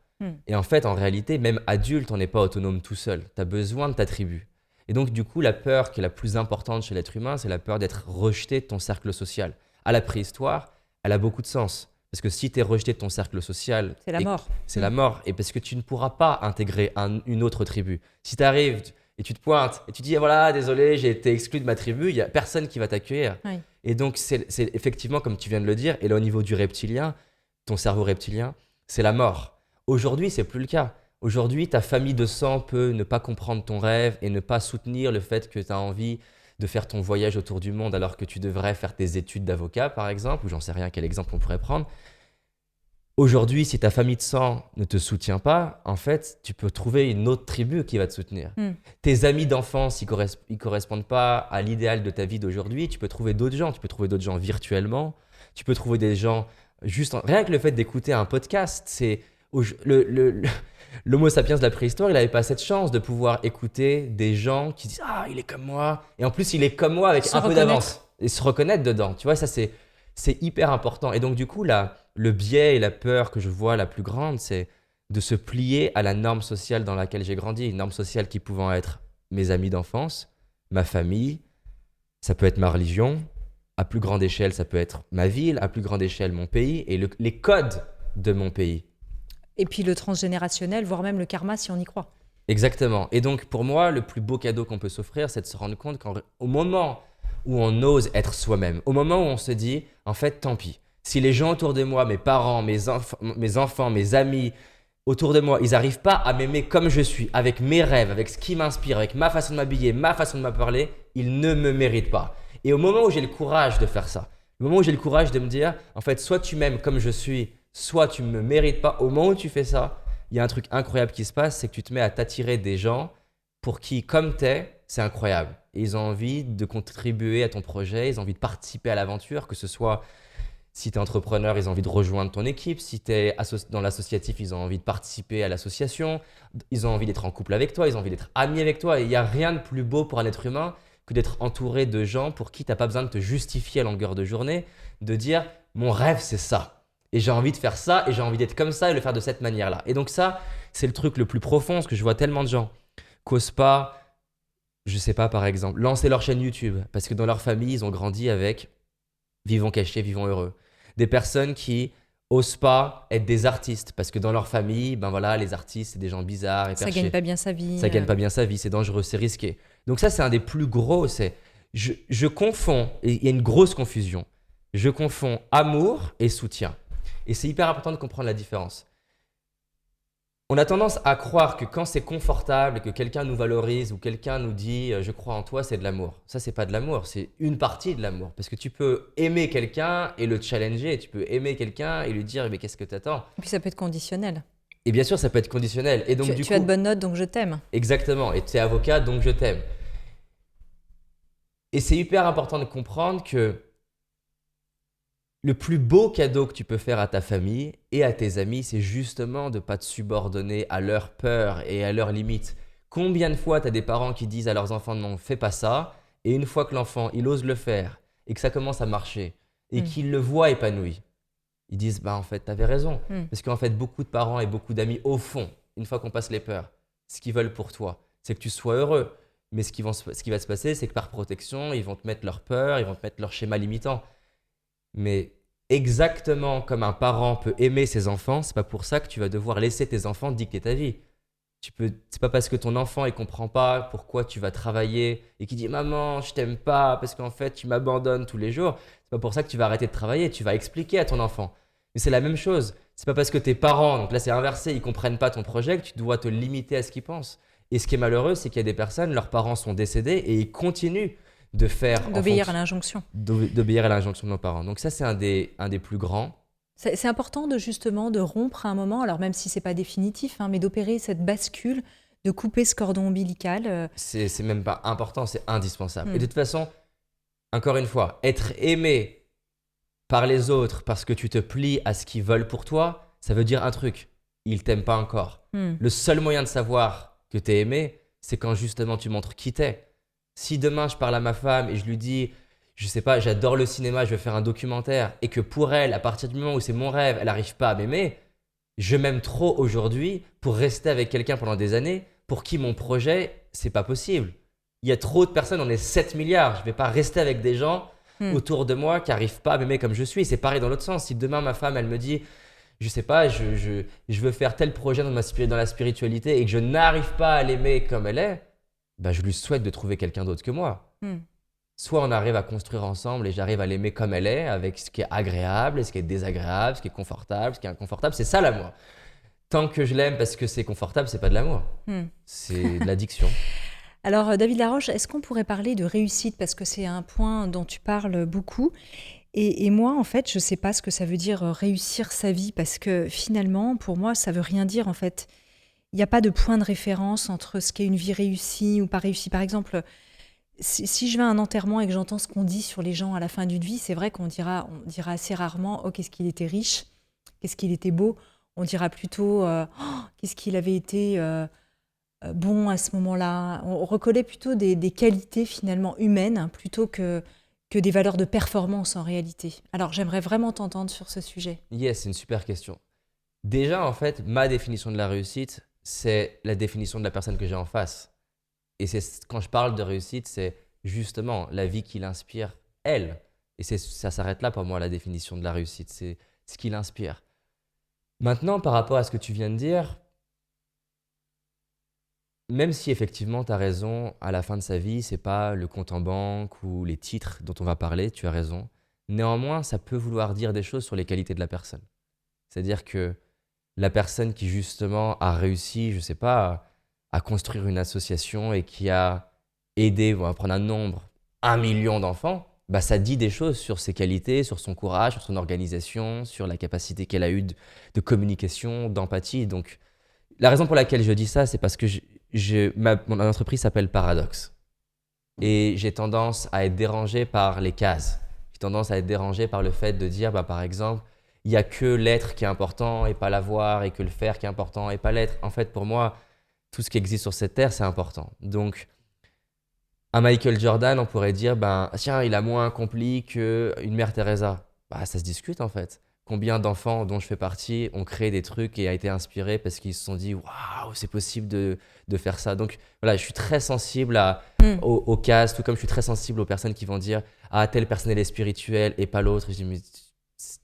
Et en fait, en réalité, même adulte, on n'est pas autonome tout seul. Tu as besoin de ta tribu. Et donc, du coup, la peur qui est la plus importante chez l'être humain, c'est la peur d'être rejeté de ton cercle social. À la préhistoire, elle a beaucoup de sens. Parce que si tu es rejeté de ton cercle social... C'est la mort. C'est la mort. Et parce que tu ne pourras pas intégrer une autre tribu. Si tu arrives et tu te pointes et tu dis, voilà, désolé, j'ai été exclu de ma tribu, il n'y a personne qui va t'accueillir. Oui. Et donc, c'est effectivement, comme tu viens de le dire, et là, au niveau du reptilien, ton cerveau reptilien, c'est la mort. Aujourd'hui, c'est plus le cas. Aujourd'hui, ta famille de sang peut ne pas comprendre ton rêve et ne pas soutenir le fait que tu as envie de faire ton voyage autour du monde alors que tu devrais faire tes études d'avocat, par exemple, ou j'en sais rien quel exemple on pourrait prendre. Aujourd'hui, si ta famille de sang ne te soutient pas, en fait, tu peux trouver une autre tribu qui va te soutenir. Tes amis d'enfance, ils correspondent pas à l'idéal de ta vie d'aujourd'hui, tu peux trouver d'autres gens. Tu peux trouver d'autres gens virtuellement, tu peux trouver des gens juste... Rien que le fait d'écouter un podcast, c'est... L'homo sapiens de la préhistoire, il n'avait pas cette chance de pouvoir écouter des gens qui disent « Ah, il est comme moi !» Et en plus, il est comme moi avec un peu d'avance. Et se reconnaître dedans. Tu vois, ça, c'est hyper important. Et donc, du coup, là, le biais et la peur que je vois la plus grande, c'est de se plier à la norme sociale dans laquelle j'ai grandi. Une norme sociale qui pouvant être mes amis d'enfance, ma famille, ça peut être ma religion. À plus grande échelle, ça peut être ma ville. À plus grande échelle, mon pays et les codes de mon pays. Et puis le transgénérationnel, voire même le karma si on y croit. Exactement. Et donc, pour moi, le plus beau cadeau qu'on peut s'offrir, c'est de se rendre compte qu'au moment où on ose être soi-même, au moment où on se dit, en fait, tant pis. Si les gens autour de moi, mes parents, mes enfants, mes amis autour de moi, ils n'arrivent pas à m'aimer comme je suis, avec mes rêves, avec ce qui m'inspire, avec ma façon de m'habiller, ma façon de me parler, ils ne me méritent pas. Et au moment où j'ai le courage de faire ça, le moment où j'ai le courage de me dire, en fait, soit tu m'aimes comme je suis, soit tu ne me mérites pas, au moment où tu fais ça, il y a un truc incroyable qui se passe, c'est que tu te mets à t'attirer des gens pour qui, comme t'es, c'est incroyable. Et ils ont envie de contribuer à ton projet, ils ont envie de participer à l'aventure, que ce soit si tu es entrepreneur, ils ont envie de rejoindre ton équipe, si tu es dans l'associatif, ils ont envie de participer à l'association, ils ont envie d'être en couple avec toi, ils ont envie d'être amis avec toi. Et il n'y a rien de plus beau pour un être humain que d'être entouré de gens pour qui tu n'as pas besoin de te justifier à longueur de journée, de dire « mon rêve, c'est ça ». Et j'ai envie de faire ça, et j'ai envie d'être comme ça et le faire de cette manière-là. Et donc ça, c'est le truc le plus profond, parce que je vois tellement de gens qui n'osent pas, je sais pas, par exemple, lancer leur chaîne YouTube, parce que dans leur famille, ils ont grandi avec « vivons cachés, vivons heureux ». Des personnes qui n'osent pas être des artistes, parce que dans leur famille, ben voilà, les artistes, c'est des gens bizarres et perchés. Ça gagne pas bien sa vie. Ça gagne pas bien sa vie, c'est dangereux, c'est risqué. Donc ça, c'est un des plus gros, c'est... Je confonds, et il y a une grosse confusion, je confonds amour et soutien. Et c'est hyper important de comprendre la différence. On a tendance à croire que quand c'est confortable et que quelqu'un nous valorise ou quelqu'un nous dit « je crois en toi », c'est de l'amour. Ça, c'est pas de l'amour, c'est une partie de l'amour. Parce que tu peux aimer quelqu'un et le challenger, tu peux aimer quelqu'un et lui dire « mais qu'est-ce que t'attends ?» Et puis ça peut être conditionnel. Et bien sûr, ça peut être conditionnel. Et donc, tu as de bonnes notes, donc je t'aime. Exactement. Et tu es avocat, donc je t'aime. Et c'est hyper important de comprendre que le plus beau cadeau que tu peux faire à ta famille et à tes amis, c'est justement de ne pas te subordonner à leurs peurs et à leurs limites. Combien de fois tu as des parents qui disent à leurs enfants « non, fais pas ça » et une fois que l'enfant, il ose le faire et que ça commence à marcher et qu'il le voit épanoui, ils disent « bah en fait, tu avais raison ». Parce qu'en fait, beaucoup de parents et beaucoup d'amis, au fond, une fois qu'on passe les peurs, ce qu'ils veulent pour toi, c'est que tu sois heureux. Mais ce qui va se passer, c'est que par protection, ils vont te mettre leur peur, ils vont te mettre leur schéma limitant. Mais exactement comme un parent peut aimer ses enfants, c'est pas pour ça que tu vas devoir laisser tes enfants dicter ta vie. C'est pas parce que ton enfant il comprend pas pourquoi tu vas travailler et qu'il dit maman je t'aime pas parce qu'en fait tu m'abandonnes tous les jours, c'est pas pour ça que tu vas arrêter de travailler, tu vas expliquer à ton enfant. Mais c'est la même chose, c'est pas parce que tes parents, donc là c'est inversé, ils comprennent pas ton projet que tu dois te limiter à ce qu'ils pensent. Et ce qui est malheureux, c'est qu'il y a des personnes, leurs parents sont décédés et ils continuent d'obéir à l'injonction. D'obéir à l'injonction de nos parents. Donc ça, c'est un des plus grands. C'est important justement de rompre à un moment, alors même si ce n'est pas définitif, mais d'opérer cette bascule, de couper ce cordon ombilical. C'est même pas important, c'est indispensable. Et de toute façon, encore une fois, être aimé par les autres parce que tu te plies à ce qu'ils veulent pour toi, ça veut dire un truc, ils ne t'aiment pas encore. Le seul moyen de savoir que tu es aimé, c'est quand justement tu montres qui t'es. Si demain je parle à ma femme et je lui dis, je sais pas, j'adore le cinéma, je veux faire un documentaire et que pour elle, à partir du moment où c'est mon rêve, elle n'arrive pas à m'aimer, je m'aime trop aujourd'hui pour rester avec quelqu'un pendant des années pour qui mon projet, c'est pas possible. Il y a trop de personnes, on est 7 milliards, je vais pas rester avec des gens autour de moi qui n'arrivent pas à m'aimer comme je suis. C'est pareil dans l'autre sens. Si demain ma femme, elle me dit, je sais pas, je veux faire tel projet dans la spiritualité et que je n'arrive pas à l'aimer comme elle est, bah, je lui souhaite de trouver quelqu'un d'autre que moi. Soit on arrive à construire ensemble et j'arrive à l'aimer comme elle est, avec ce qui est agréable, ce qui est désagréable, ce qui est confortable, ce qui est inconfortable. C'est ça l'amour. Tant que je l'aime parce que c'est confortable, c'est pas de l'amour. C'est de l'addiction. Alors, David Laroche, est-ce qu'on pourrait parler de réussite? Parce que c'est un point dont tu parles beaucoup. Et moi, en fait, je ne sais pas ce que ça veut dire réussir sa vie, parce que finalement, pour moi, ça veut rien dire, en fait. Il n'y a pas de point de référence entre ce qu'est une vie réussie ou pas réussie. Par exemple, si je vais à un enterrement et que j'entends ce qu'on dit sur les gens à la fin d'une vie, c'est vrai on dira assez rarement « Oh, qu'est-ce qu'il était riche, qu'est-ce qu'il était beau ». On dira plutôt Oh, qu'est-ce qu'il avait été bon à ce moment-là. On reconnaît plutôt des qualités finalement humaines plutôt que des valeurs de performance en réalité. Alors j'aimerais vraiment t'entendre sur ce sujet. Yes, c'est une super question. Déjà, en fait, ma définition de la réussite, c'est la définition de la personne que j'ai en face. Et quand je parle de réussite, c'est justement la vie qui l'inspire, elle. Et ça s'arrête là pour moi, la définition de la réussite. C'est ce qui l'inspire. Maintenant, par rapport à ce que tu viens de dire, même si effectivement tu as raison, à la fin de sa vie, c'est pas le compte en banque ou les titres dont on va parler, tu as raison. Néanmoins, ça peut vouloir dire des choses sur les qualités de la personne. C'est-à-dire que la personne qui justement a réussi, je sais pas, à construire une association et qui a aidé, on va prendre un nombre, 1 million d'enfants, bah ça dit des choses sur ses qualités, sur son courage, sur son organisation, sur la capacité qu'elle a eue de communication, d'empathie. Donc, la raison pour laquelle je dis ça, c'est parce que mon entreprise s'appelle Paradox. Et j'ai tendance à être dérangé par les cases. J'ai tendance à être dérangé par le fait de dire, bah, par exemple, il n'y a que l'être qui est important et pas l'avoir, et que le faire qui est important et pas l'être. En fait, pour moi, tout ce qui existe sur cette terre, c'est important. Donc, à Michael Jordan, on pourrait dire, ben, tiens, il a moins accompli qu'une mère Teresa. Bah, ça se discute en fait. Combien d'enfants dont je fais partie ont créé des trucs et a été inspirés parce qu'ils se sont dit, waouh, c'est possible de faire ça. Donc voilà, je suis très sensible aux cases, tout comme je suis très sensible aux personnes qui vont dire, ah, telle personne elle est spirituelle et pas l'autre. Et je dis, mais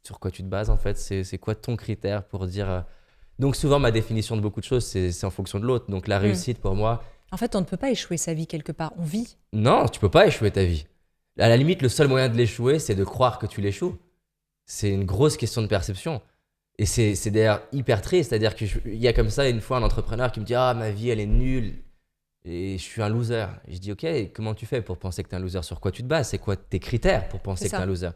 sur quoi tu te bases en fait? C'est quoi ton critère pour dire. Donc souvent, ma définition de beaucoup de choses, c'est en fonction de l'autre. Donc la réussite pour moi. En fait, on ne peut pas échouer sa vie quelque part, on vit. Non, tu peux pas échouer ta vie. À la limite, le seul moyen de l'échouer, c'est de croire que tu l'échoues. C'est une grosse question de perception. Et c'est d'ailleurs hyper triste. C'est-à-dire qu'il y a comme ça une fois un entrepreneur qui me dit « Ah, ma vie, elle est nulle et je suis un loser. » Et je dis « Ok, comment tu fais pour penser que tu es un loser? Sur quoi tu te bases? C'est quoi tes critères pour penser que tu es un loser ?»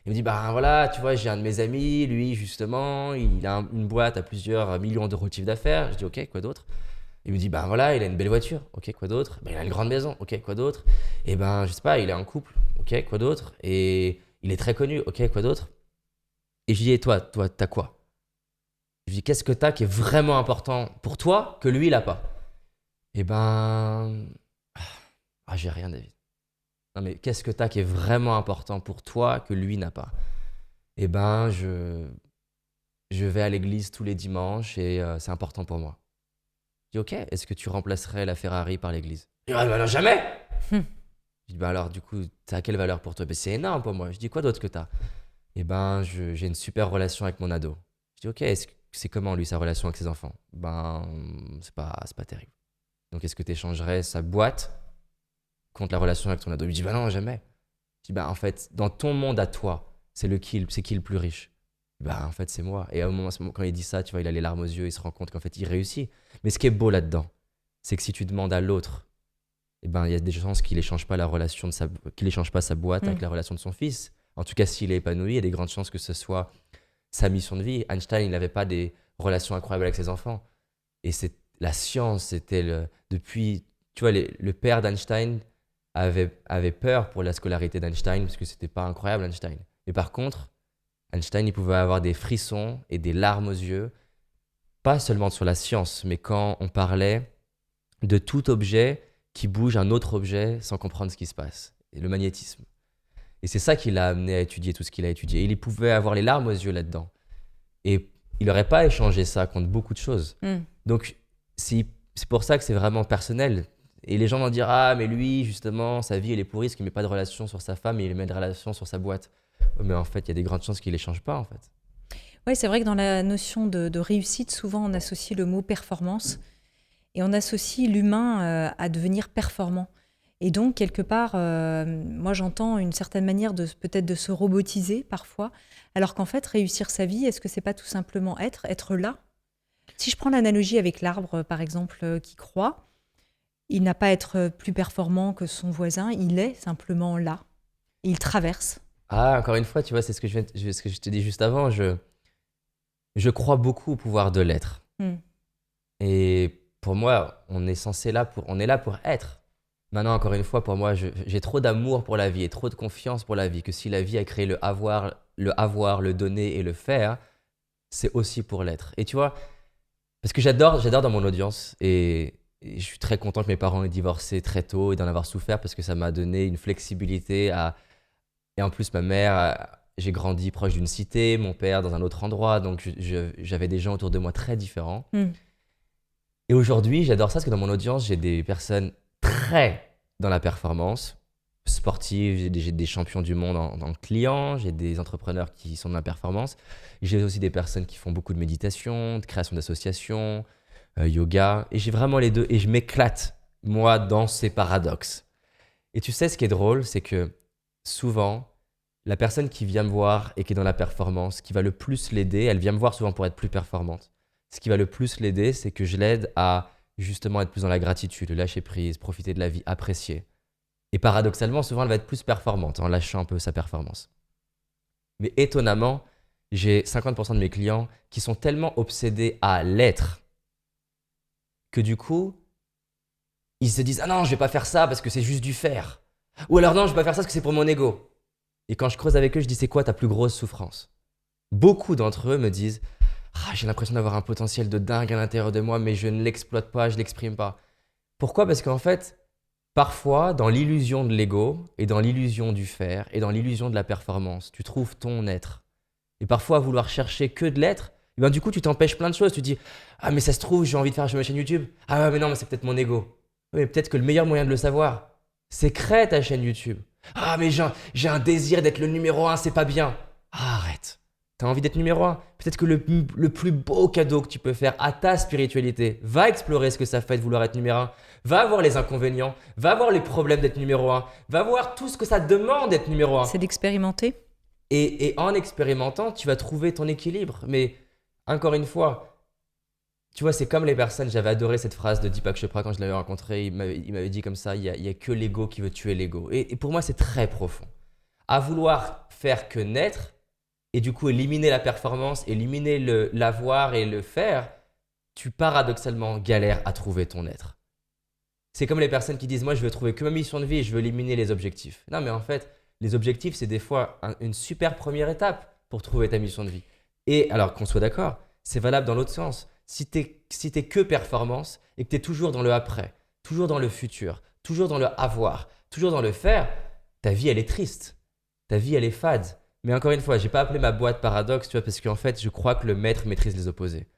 Il me dit « Bah voilà, tu vois, j'ai un de mes amis, lui justement, il a une boîte à plusieurs millions d'euros de chiffre d'affaires. » Je dis « Ok, quoi d'autre ?» Il me dit, ben voilà, il a une belle voiture. Ok, quoi d'autre? Ben, il a une grande maison. Ok, quoi d'autre? Et ben, je sais pas, il est en couple. Ok, quoi d'autre? Et il est très connu. Ok, quoi d'autre? Et je lui dis, et toi, t'as quoi? Je lui dis, qu'est-ce que t'as qui est vraiment important pour toi que lui, il a pas? Et ben, j'ai rien, David. Non, mais qu'est-ce que t'as qui est vraiment important pour toi que lui n'a pas? Et ben, je vais à l'église tous les dimanches et c'est important pour moi. Je dis, ok, est-ce que tu remplacerais la Ferrari par l'église? Il dit, ah, bah non, jamais! Je dis, bah alors, du coup, ça a quelle valeur pour toi? Ben, c'est énorme pour moi. Je dis, quoi d'autre que t'as? Eh ben, j'ai une super relation avec mon ado. Je dis, ok, c'est comment lui, sa relation avec ses enfants? Ben, c'est pas terrible. Donc, est-ce que tu échangerais sa boîte contre la relation avec ton ado? Il me dit, bah non, jamais. Je dis, bah en fait, dans ton monde à toi, c'est qui le plus riche? Bah en fait, c'est moi. Et à un moment, quand il dit ça, tu vois, il a les larmes aux yeux, il se rend compte qu'en fait, il réussit. Mais ce qui est beau là-dedans, c'est que si tu demandes à l'autre, eh ben, il y a des chances qu'il échange pas qu'il échange pas sa boîte avec la relation de son fils. En tout cas, s'il est épanoui, il y a des grandes chances que ce soit sa mission de vie. Einstein, il n'avait pas des relations incroyables avec ses enfants. Et la science, c'était depuis, tu vois, le père d'Einstein avait peur pour la scolarité d'Einstein parce que c'était pas incroyable, Einstein. Mais par contre, Einstein, il pouvait avoir des frissons et des larmes aux yeux, pas seulement sur la science, mais quand on parlait de tout objet qui bouge un autre objet sans comprendre ce qui se passe, et le magnétisme. Et c'est ça qui l'a amené à étudier tout ce qu'il a étudié. Et il pouvait avoir les larmes aux yeux là-dedans. Et il n'aurait pas échangé ça contre beaucoup de choses. Donc, c'est pour ça que c'est vraiment personnel. Et les gens vont dire, ah, mais lui, justement, sa vie, elle est pourrie, parce qu'il ne met pas de relation sur sa femme, et il met de relation sur sa boîte. Mais en fait, il y a des grandes chances qu'il ne les change pas, en fait. Oui, c'est vrai que dans la notion de réussite, souvent, on associe le mot performance. Et on associe l'humain à devenir performant. Et donc, quelque part, moi, j'entends une certaine manière peut-être de se robotiser parfois, alors qu'en fait, réussir sa vie, est-ce que c'est pas tout simplement être là? Si je prends l'analogie avec l'arbre, par exemple, qui croît, Il n'a pas à être plus performant que son voisin, il est simplement là. Il traverse. Ah, encore une fois, tu vois, c'est ce que je te dis juste avant. Je crois beaucoup au pouvoir de l'être. Mm. Et pour moi, on est là pour être. Maintenant, encore une fois, pour moi, j'ai trop d'amour pour la vie et trop de confiance pour la vie que si la vie a créé le avoir, le donner et le faire, c'est aussi pour l'être. Et tu vois, parce que j'adore dans mon audience et je suis très content que mes parents aient divorcé très tôt et d'en avoir souffert parce que ça m'a donné une flexibilité à... Et en plus, ma mère, j'ai grandi proche d'une cité, mon père dans un autre endroit, donc j'avais des gens autour de moi très différents. Mm. Et aujourd'hui, j'adore ça parce que dans mon audience, j'ai des personnes très dans la performance sportive, j'ai des champions du monde en clients, j'ai des entrepreneurs qui sont dans la performance. J'ai aussi des personnes qui font beaucoup de méditation, de création d'associations, yoga. Et j'ai vraiment les deux et je m'éclate, moi, dans ces paradoxes. Et tu sais, ce qui est drôle, c'est que souvent, la personne qui vient me voir et qui est dans la performance, qui va le plus l'aider, elle vient me voir souvent pour être plus performante. Ce qui va le plus l'aider, c'est que je l'aide à justement être plus dans la gratitude, lâcher prise, profiter de la vie, apprécier. Et paradoxalement, souvent, elle va être plus performante en lâchant un peu sa performance. Mais étonnamment, j'ai 50% de mes clients qui sont tellement obsédés à l'être que du coup, ils se disent « Ah non, je vais pas faire ça parce que c'est juste du faire. » Ou alors « Non, je vais pas faire ça parce que c'est pour mon ego. » Et quand je creuse avec eux, je dis « C'est quoi ta plus grosse souffrance ?» Beaucoup d'entre eux me disent « Ah, j'ai l'impression d'avoir un potentiel de dingue à l'intérieur de moi, mais je ne l'exploite pas, je l'exprime pas. » Pourquoi ? Parce qu'en fait, parfois, dans l'illusion de l'ego et dans l'illusion du faire et dans l'illusion de la performance, tu trouves ton être. Et parfois, à vouloir chercher que de l'être, et ben du coup, tu t'empêches plein de choses. Tu te dis « Ah, mais ça se trouve, j'ai envie de faire ma chaîne YouTube. Ah, ouais, mais non, mais c'est peut-être mon ego. » Oui, mais peut-être que le meilleur moyen de le savoir, c'est créer ta chaîne YouTube. Ah, mais j'ai un désir d'être le numéro 1, c'est pas bien. Ah, arrête. T'as envie d'être numéro 1. Peut-être que le plus beau cadeau que tu peux faire à ta spiritualité, va explorer ce que ça fait de vouloir être numéro 1. Va voir les inconvénients, va voir les problèmes d'être numéro 1, va voir tout ce que ça demande d'être numéro 1. C'est d'expérimenter. Et en expérimentant, tu vas trouver ton équilibre. Mais encore une fois, tu vois, c'est comme les personnes, j'avais adoré cette phrase de Deepak Chopra quand je l'avais rencontré, il m'avait dit comme ça, il y a que l'ego qui veut tuer l'ego. Et pour moi, c'est très profond. À vouloir faire que naître, et du coup éliminer la performance, éliminer l'avoir et le faire, tu paradoxalement galères à trouver ton être. C'est comme les personnes qui disent « Moi, je veux trouver que ma mission de vie et je veux éliminer les objectifs. » Non, mais en fait, les objectifs, c'est des fois une super première étape pour trouver ta mission de vie. Et alors qu'on soit d'accord, c'est valable dans l'autre sens. Si t'es que performance et que t'es toujours dans le après, toujours dans le futur, toujours dans le avoir, toujours dans le faire, ta vie, elle est triste. Ta vie, elle est fade. Mais encore une fois, j'ai pas appelé ma boîte paradoxe, tu vois, parce qu'en fait, je crois que le maître maîtrise les opposés.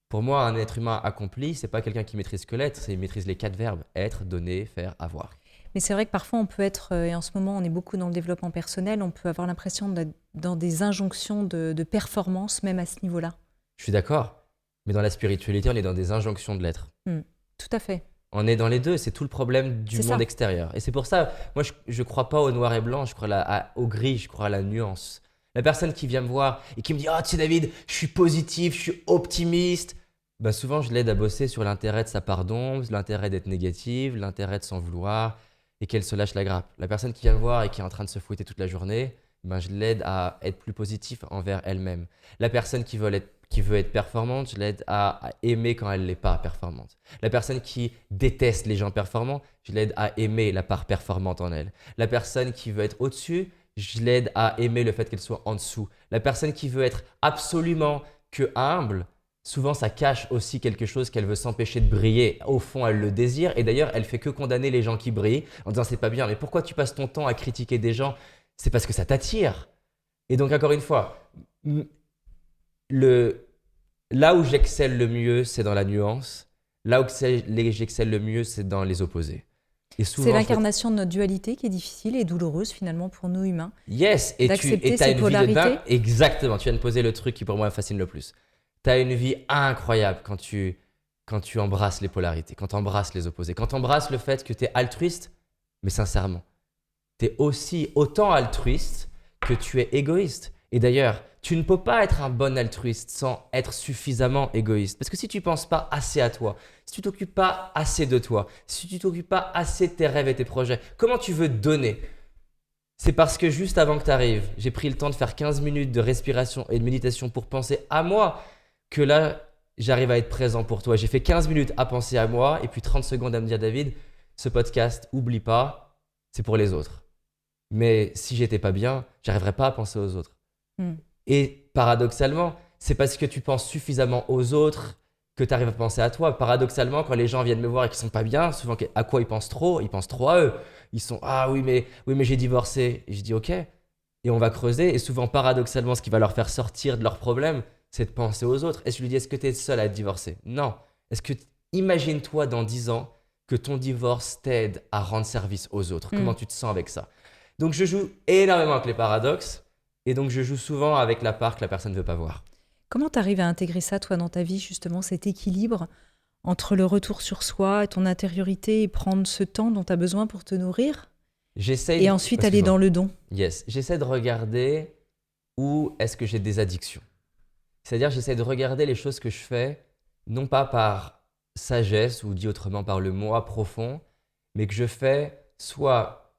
Pour moi, un être humain accompli, c'est pas quelqu'un qui maîtrise que l'être, c'est il maîtrise les 4 verbes, être, donner, faire, avoir. Mais c'est vrai que parfois on peut être, et en ce moment on est beaucoup dans le développement personnel, on peut avoir l'impression d'être dans des injonctions de performance, même à ce niveau-là. Je suis d'accord, mais dans la spiritualité, on est dans des injonctions de l'être. Tout à fait. On est dans les deux, c'est tout le problème du monde extérieur. Et c'est pour ça, moi je crois pas au noir et blanc, je crois au gris, je crois à la nuance. La personne qui vient me voir et qui me dit « Ah, tu sais David, je suis positif, je suis optimiste », bah souvent je l'aide à bosser sur l'intérêt de sa part d'ombre, l'intérêt d'être négative, l'intérêt de s'en vouloir et qu'elle se lâche la grappe. La personne qui vient me voir et qui est en train de se fouetter toute la journée, ben je l'aide à être plus positif envers elle-même. La personne qui veut être performante, je l'aide à aimer quand elle n'est pas performante. La personne qui déteste les gens performants, je l'aide à aimer la part performante en elle. La personne qui veut être au-dessus, je l'aide à aimer le fait qu'elle soit en dessous. La personne qui veut être absolument que humble, souvent ça cache aussi quelque chose qu'elle veut s'empêcher de briller. Au fond, elle le désire et d'ailleurs, elle fait que condamner les gens qui brillent en disant c'est pas bien. Mais pourquoi tu passes ton temps à critiquer des gens ? C'est parce que ça t'attire. Et donc encore une fois, là où j'excelle le mieux, c'est dans la nuance. Là où j'excelle le mieux, c'est dans les opposés. C'est l'incarnation de notre dualité qui est difficile et douloureuse finalement pour nous humains. Yes, et d'accepter tu as ces une polarités. vie de dingue. Exactement, tu viens de poser le truc qui pour moi me fascine le plus. Tu as une vie incroyable quand tu embrasses les polarités, quand tu embrasses les opposés, quand tu embrasses le fait que tu es altruiste, mais sincèrement. Tu es aussi autant altruiste que tu es égoïste. Et d'ailleurs, tu ne peux pas être un bon altruiste sans être suffisamment égoïste. Parce que si tu ne penses pas assez à toi, si tu ne t'occupes pas assez de toi, si tu ne t'occupes pas assez de tes rêves et tes projets, comment tu veux donner ? C'est parce que juste avant que tu arrives, j'ai pris le temps de faire 15 minutes de respiration et de méditation pour penser à moi, que là, j'arrive à être présent pour toi. J'ai fait 15 minutes à penser à moi et puis 30 secondes à me dire, David, ce podcast, oublie pas, c'est pour les autres. Mais si j'étais pas bien, j'arriverais pas à penser aux autres. Et paradoxalement, c'est parce que tu penses suffisamment aux autres que tu arrives à penser à toi. Paradoxalement, quand les gens viennent me voir et qu'ils sont pas bien, souvent à quoi ils pensent trop à eux. Ils sont ah oui mais j'ai divorcé. Et je dis ok. Et on va creuser. Et souvent paradoxalement, ce qui va leur faire sortir de leurs problèmes, c'est de penser aux autres. Et je lui dis est-ce que tu es seul à être divorcé ? Non. Imagine-toi dans 10 ans que ton divorce t'aide à rendre service aux autres. Comment tu te sens avec ça ? Donc je joue énormément avec les paradoxes. Et donc, je joue souvent avec la part que la personne ne veut pas voir. Comment tu arrives à intégrer ça, toi, dans ta vie, justement, cet équilibre entre le retour sur soi, ton intériorité et prendre ce temps dont tu as besoin pour te nourrir et ensuite aller dans le don. Yes. J'essaie de regarder où est-ce que j'ai des addictions. C'est-à-dire, j'essaie de regarder les choses que je fais, non pas par sagesse ou dit autrement par le moi profond, mais que je fais soit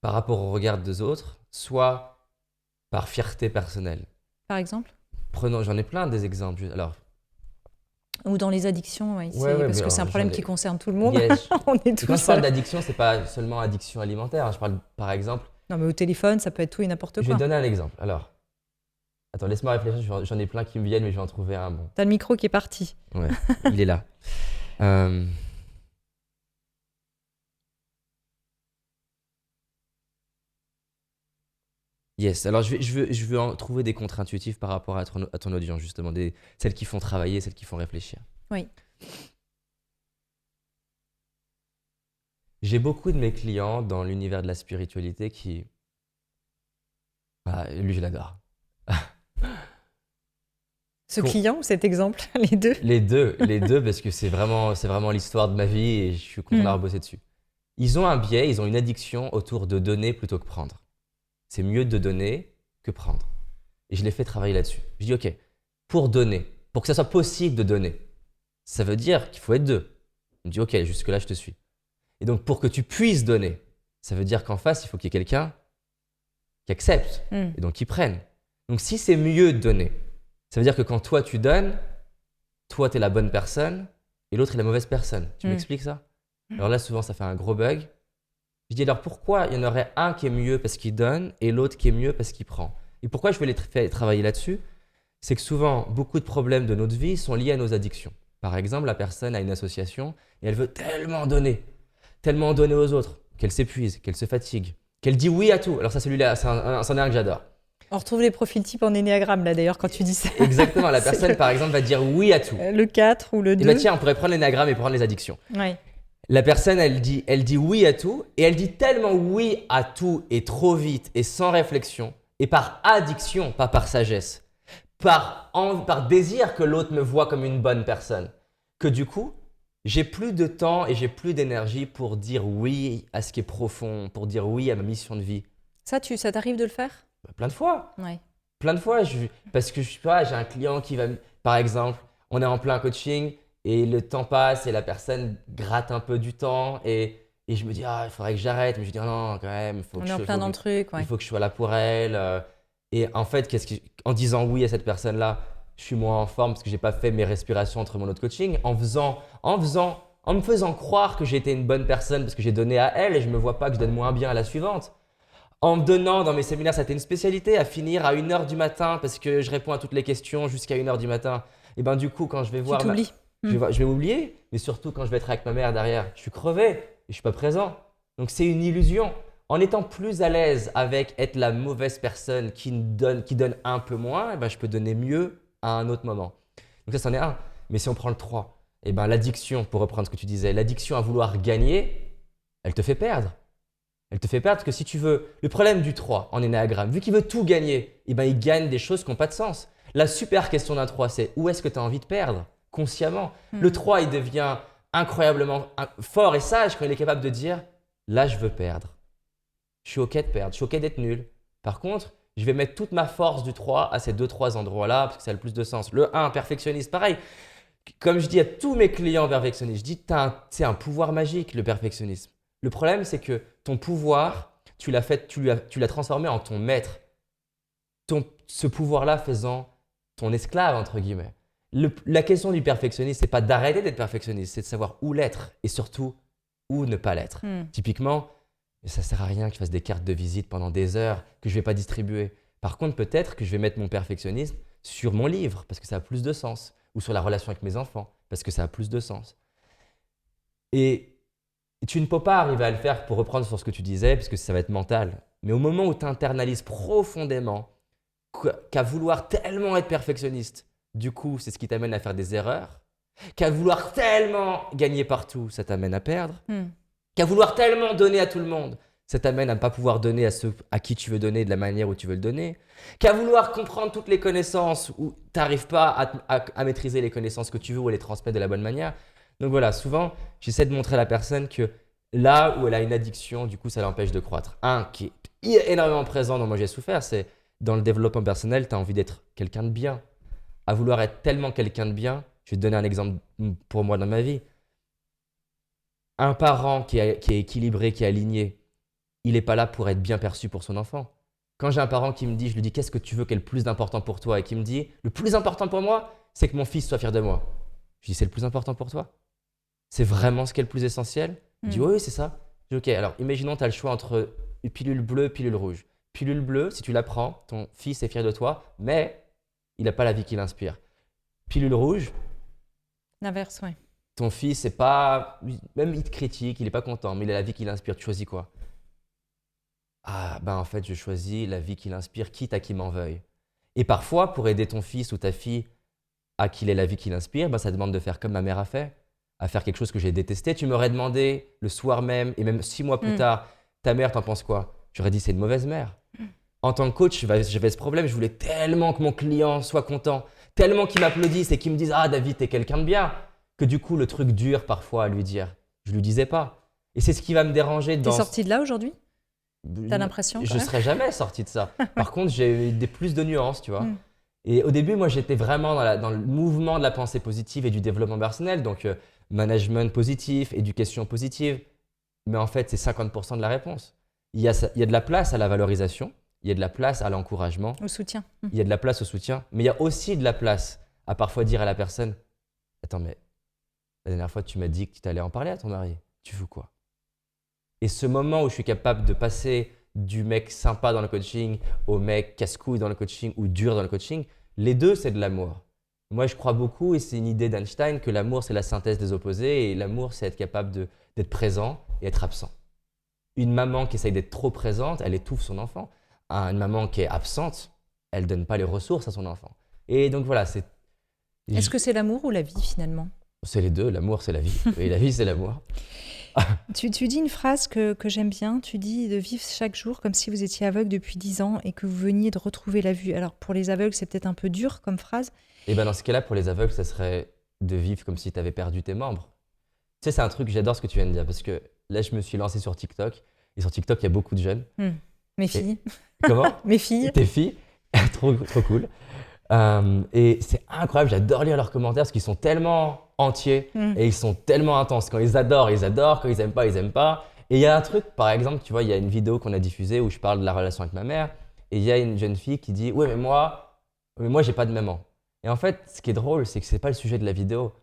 par rapport au regard des autres, soit par fierté personnelle. Par exemple ? J'en ai plein des exemples. Alors, ou dans les addictions, oui. Ouais, parce que c'est un problème qui concerne tout le monde. Yes. On est tous Quand je parle d'addiction, c'est pas seulement addiction alimentaire. Je parle par exemple... Non, mais au téléphone, ça peut être tout et n'importe quoi. Je vais te donner un exemple. Alors, attends, laisse-moi réfléchir. J'en ai plein qui me viennent, mais je vais en trouver un bon. T'as le micro qui est parti. Ouais, il est là. Yes, alors je veux en trouver des contre-intuitifs par rapport à ton audience, justement, celles qui font travailler, celles qui font réfléchir. Oui. J'ai beaucoup de mes clients dans l'univers de la spiritualité qui... Ah, lui, je l'adore. Ce client ou cet exemple, les deux ? Les deux, parce que c'est vraiment l'histoire de ma vie et je suis content d'avoir bossé dessus. Ils ont un biais, ils ont une addiction autour de donner plutôt que prendre. C'est mieux de donner que prendre. Et je les fais travailler là-dessus. Je dis, OK, pour donner, pour que ça soit possible de donner, ça veut dire qu'il faut être deux. Il me dit, OK, jusque-là, je te suis. Et donc, pour que tu puisses donner, ça veut dire qu'en face, il faut qu'il y ait quelqu'un qui accepte et donc qui prenne. Donc, si c'est mieux de donner, ça veut dire que quand toi, tu donnes, toi, tu es la bonne personne et l'autre est la mauvaise personne. Tu m'expliques ça ? Alors là, souvent, ça fait un gros bug. Je dis alors pourquoi il y en aurait un qui est mieux parce qu'il donne et l'autre qui est mieux parce qu'il prend ? Et pourquoi je vais les faire travailler là-dessus ? C'est que souvent, beaucoup de problèmes de notre vie sont liés à nos addictions. Par exemple, la personne a une association et elle veut tellement donner aux autres, qu'elle s'épuise, qu'elle se fatigue, qu'elle dit oui à tout. Alors ça, celui-là, c'en est un que j'adore. On retrouve les profils types en énéagramme, là, d'ailleurs, quand tu dis ça. Exactement, la personne, par exemple, va dire oui à tout. Le 4 ou le 2. Et bah tiens, on pourrait prendre l'énéagramme et prendre les addictions. Ouais. La personne, elle dit oui à tout, et elle dit tellement oui à tout et trop vite et sans réflexion, et par addiction, pas par sagesse, par désir que l'autre me voit comme une bonne personne, que du coup, j'ai plus de temps et j'ai plus d'énergie pour dire oui à ce qui est profond, pour dire oui à ma mission de vie. Ça t'arrive de le faire ? Plein de fois. Ouais. Plein de fois, parce que je sais pas, j'ai un client qui va, par exemple, on est en plein coaching, et le temps passe et la personne gratte un peu du temps et je me dis il faudrait que j'arrête, mais je dis non quand même, on est en plein dans le truc, ouais. Il faut que je sois là pour elle. Et en fait, en disant oui à cette personne-là, je suis moins en forme parce que j'ai pas fait mes respirations entre mon autre coaching, en me faisant croire que j'étais une bonne personne parce que j'ai donné à elle et je me vois pas que je donne moins bien à la suivante. En me donnant dans mes séminaires, ça a été une spécialité, à finir à 1h du matin parce que je réponds à toutes les questions jusqu'à 1h du matin. Et ben du coup, quand je vais voir... Tu t'oublies. Je vais m'oublier, mais surtout quand je vais être avec ma mère derrière, je suis crevé et je suis pas présent. Donc c'est une illusion. En étant plus à l'aise avec être la mauvaise personne qui donne un peu moins, eh ben, je peux donner mieux à un autre moment. Donc ça, c'en est un. Mais si on prend le 3, eh ben, l'addiction, pour reprendre ce que tu disais, l'addiction à vouloir gagner, elle te fait perdre. Elle te fait perdre parce que si tu veux… Le problème du 3 en énéagramme, vu qu'il veut tout gagner, eh ben, il gagne des choses qui n'ont pas de sens. La super question d'un 3, c'est où est-ce que tu as envie de perdre ? Consciemment. Le 3, il devient incroyablement fort et sage quand il est capable de dire « là, je veux perdre. Je suis OK de perdre, je suis OK d'être nul. Par contre, je vais mettre toute ma force du 3 à ces 2-3 endroits-là parce que ça a le plus de sens. Le 1, perfectionniste, pareil. Comme je dis à tous mes clients perfectionnistes, je dis c'est un pouvoir magique, le perfectionnisme. Le problème, c'est que ton pouvoir, tu l'as transformé en ton maître. Ce pouvoir-là faisant ton esclave, entre guillemets. La question du perfectionniste, c'est pas d'arrêter d'être perfectionniste, c'est de savoir où l'être et surtout où ne pas l'être. Typiquement, ça sert à rien que je fasse des cartes de visite pendant des heures que je vais pas distribuer. Par contre, peut-être que je vais mettre mon perfectionnisme sur mon livre parce que ça a plus de sens, ou sur la relation avec mes enfants parce que ça a plus de sens. Et tu ne peux pas arriver à le faire, pour reprendre sur ce que tu disais, parce que ça va être mental. Mais au moment où tu internalises profondément qu'à vouloir tellement être perfectionniste, du coup, c'est ce qui t'amène à faire des erreurs, qu'à vouloir tellement gagner partout, ça t'amène à perdre, qu'à vouloir tellement donner à tout le monde, ça t'amène à ne pas pouvoir donner à ceux à qui tu veux donner de la manière où tu veux le donner, qu'à vouloir comprendre toutes les connaissances où tu n'arrives pas à maîtriser les connaissances que tu veux ou à les transmettre de la bonne manière. Donc voilà, souvent, j'essaie de montrer à la personne que là où elle a une addiction, du coup, ça l'empêche de croître. Un qui est énormément présent dont moi j'ai souffert, c'est dans le développement personnel, tu as envie d'être quelqu'un de bien. À vouloir être tellement quelqu'un de bien, je vais te donner un exemple pour moi dans ma vie. Un parent qui est équilibré, qui est aligné, il n'est pas là pour être bien perçu pour son enfant. Quand j'ai un parent qui me dit, je lui dis qu'est-ce que tu veux qui est le plus important pour toi et qui me dit le plus important pour moi, c'est que mon fils soit fier de moi. Je dis c'est le plus important pour toi? C'est vraiment ce qui est le plus essentiel? Il dit oui, c'est ça. Je dis ok, alors imaginons tu as le choix entre une pilule bleue et pilule rouge. Pilule bleue, si tu la prends, ton fils est fier de toi, mais il n'a pas la vie qu'il inspire. Pilule rouge, l'inverse, oui. Ton fils, c'est pas. Même il te critique, il n'est pas content, mais il a la vie qu'il inspire. Tu choisis quoi? Ah, ben en fait, je choisis la vie qu'il inspire, quitte à qu'il m'en veuille. Et parfois, pour aider ton fils ou ta fille à qu'il ait la vie qu'il inspire, ben ça demande de faire comme ma mère a fait, à faire quelque chose que j'ai détesté. Tu m'aurais demandé le soir même, et même 6 mois plus tard, ta mère, t'en penses quoi? J'aurais dit, c'est une mauvaise mère. En tant que coach, j'avais ce problème. Je voulais tellement que mon client soit content, tellement qu'il m'applaudisse et qu'il me dise, ah, David, t'es quelqu'un de bien, que du coup, le truc dure parfois à lui dire. Je lui disais pas. Et c'est ce qui va me déranger dans. T'es sorti de là aujourd'hui? T'as l'impression? Je serais jamais sorti de ça. Par contre, j'ai eu plus de nuances, tu vois. Et au début, moi, j'étais vraiment dans le mouvement de la pensée positive et du développement personnel, donc management positif, éducation positive. Mais en fait, c'est 50% de la réponse. Il y a de la place à la valorisation, il y a de la place à l'encouragement. Au soutien. Il y a de la place au soutien, mais il y a aussi de la place à parfois dire à la personne « Attends, mais la dernière fois, tu m'as dit que tu allais en parler à ton mari. Tu fais quoi ?» Et ce moment où je suis capable de passer du mec sympa dans le coaching au mec casse-couille dans le coaching ou dur dans le coaching, les deux, c'est de l'amour. Moi, je crois beaucoup, et c'est une idée d'Einstein, que l'amour, c'est la synthèse des opposés, et l'amour, c'est être capable d'être présent et être absent. Une maman qui essaye d'être trop présente, elle étouffe son enfant. Une maman qui est absente, elle ne donne pas les ressources à son enfant. Et donc voilà, c'est… Est-ce que c'est l'amour ou la vie finalement? C'est les deux, l'amour c'est la vie, et la vie c'est l'amour. Tu dis une phrase que j'aime bien, tu dis de vivre chaque jour comme si vous étiez aveugle depuis 10 ans et que vous veniez de retrouver la vue. Alors pour les aveugles, c'est peut-être un peu dur comme phrase. Et bien dans ce cas-là, pour les aveugles, ça serait de vivre comme si tu avais perdu tes membres. Tu sais, c'est un truc, j'adore ce que tu viens de dire, parce que là, je me suis lancé sur TikTok, et sur TikTok, il y a beaucoup de jeunes. Mes filles. Comment? Mes filles. Tes filles. Trop cool. Et c'est incroyable, j'adore lire leurs commentaires parce qu'ils sont tellement entiers et ils sont tellement intenses. Quand ils adorent, ils adorent. Quand ils aiment pas, ils aiment pas. Et il y a un truc, par exemple, tu vois, il y a une vidéo qu'on a diffusée où je parle de la relation avec ma mère et il y a une jeune fille qui dit « Ouais, mais moi, j'ai pas de maman. » Et en fait, ce qui est drôle, c'est que c'est pas le sujet de la vidéo.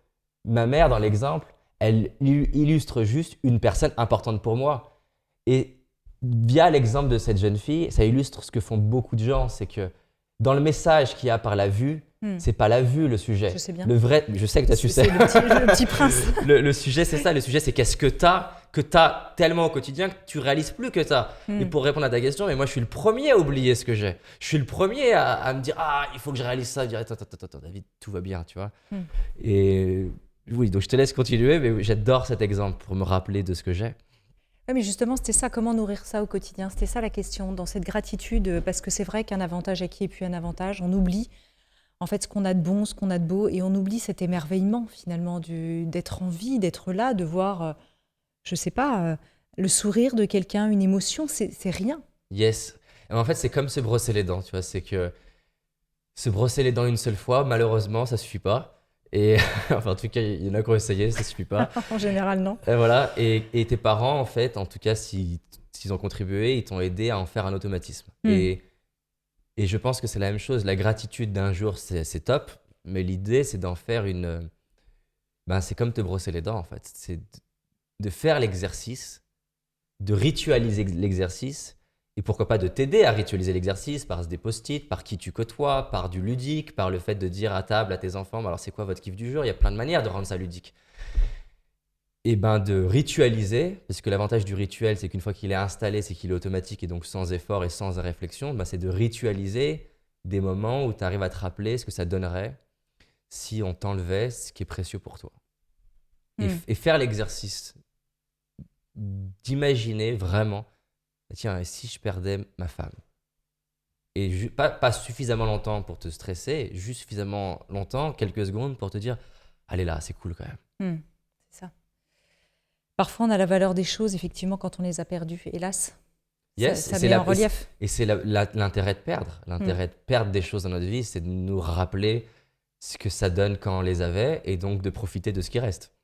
Ma mère, dans l'exemple, elle illustre juste une personne importante pour moi. Et via l'exemple de cette jeune fille, ça illustre ce que font beaucoup de gens, c'est que dans le message qu'il y a par la vue, c'est pas la vue le sujet. Je sais bien. Le vrai, je sais que tu sais. C'est le petit prince. Le sujet, c'est ça. Le sujet, c'est qu'est-ce que t'as tellement au quotidien que tu réalises plus que t'as. Et pour répondre à ta question, mais moi, je suis le premier à oublier ce que j'ai. Je suis le premier à me dire, ah, il faut que je réalise ça. Je dirais, attends, David, tout va bien, tu vois. Et oui, donc je te laisse continuer, mais j'adore cet exemple pour me rappeler de ce que j'ai. Oui, mais justement, c'était ça, comment nourrir ça au quotidien? C'était ça la question, dans cette gratitude, parce que c'est vrai qu'un avantage acquis et puis un avantage, on oublie en fait ce qu'on a de bon, ce qu'on a de beau, et on oublie cet émerveillement finalement d'être en vie, d'être là, de voir, je sais pas, le sourire de quelqu'un, une émotion, c'est rien. Yes. En fait, c'est comme se brosser les dents, tu vois. C'est que se brosser les dents une seule fois, malheureusement, ça suffit pas. Et enfin, en tout cas, il y en a qui ont essayé, ça suffit pas. En général, non. Et voilà. Et tes parents, en fait, en tout cas, s'ils ont contribué, ils t'ont aidé à en faire un automatisme. Et je pense que c'est la même chose. La gratitude d'un jour, c'est top. Mais l'idée, c'est d'en faire une. Ben, c'est comme te brosser les dents, en fait. C'est de faire l'exercice, de ritualiser l'exercice. Et pourquoi pas de t'aider à ritualiser l'exercice par des post-it, par qui tu côtoies, par du ludique, par le fait de dire à table à tes enfants, alors c'est quoi votre kiff du jour? Il y a plein de manières de rendre ça ludique. Et ben de ritualiser, parce que l'avantage du rituel, c'est qu'une fois qu'il est installé, c'est qu'il est automatique et donc sans effort et sans réflexion, ben c'est de ritualiser des moments où tu arrives à te rappeler ce que ça donnerait si on t'enlevait ce qui est précieux pour toi. Et faire l'exercice d'imaginer vraiment, tiens, et si je perdais ma femme? Et pas suffisamment longtemps pour te stresser, juste suffisamment longtemps, quelques secondes pour te dire, allez là, c'est cool quand même. C'est ça. Parfois, on a la valeur des choses, effectivement, quand on les a perdues, hélas. Yes, ça met en relief. Et c'est l'intérêt de perdre. L'intérêt de perdre des choses dans notre vie, c'est de nous rappeler ce que ça donne quand on les avait et donc de profiter de ce qui reste.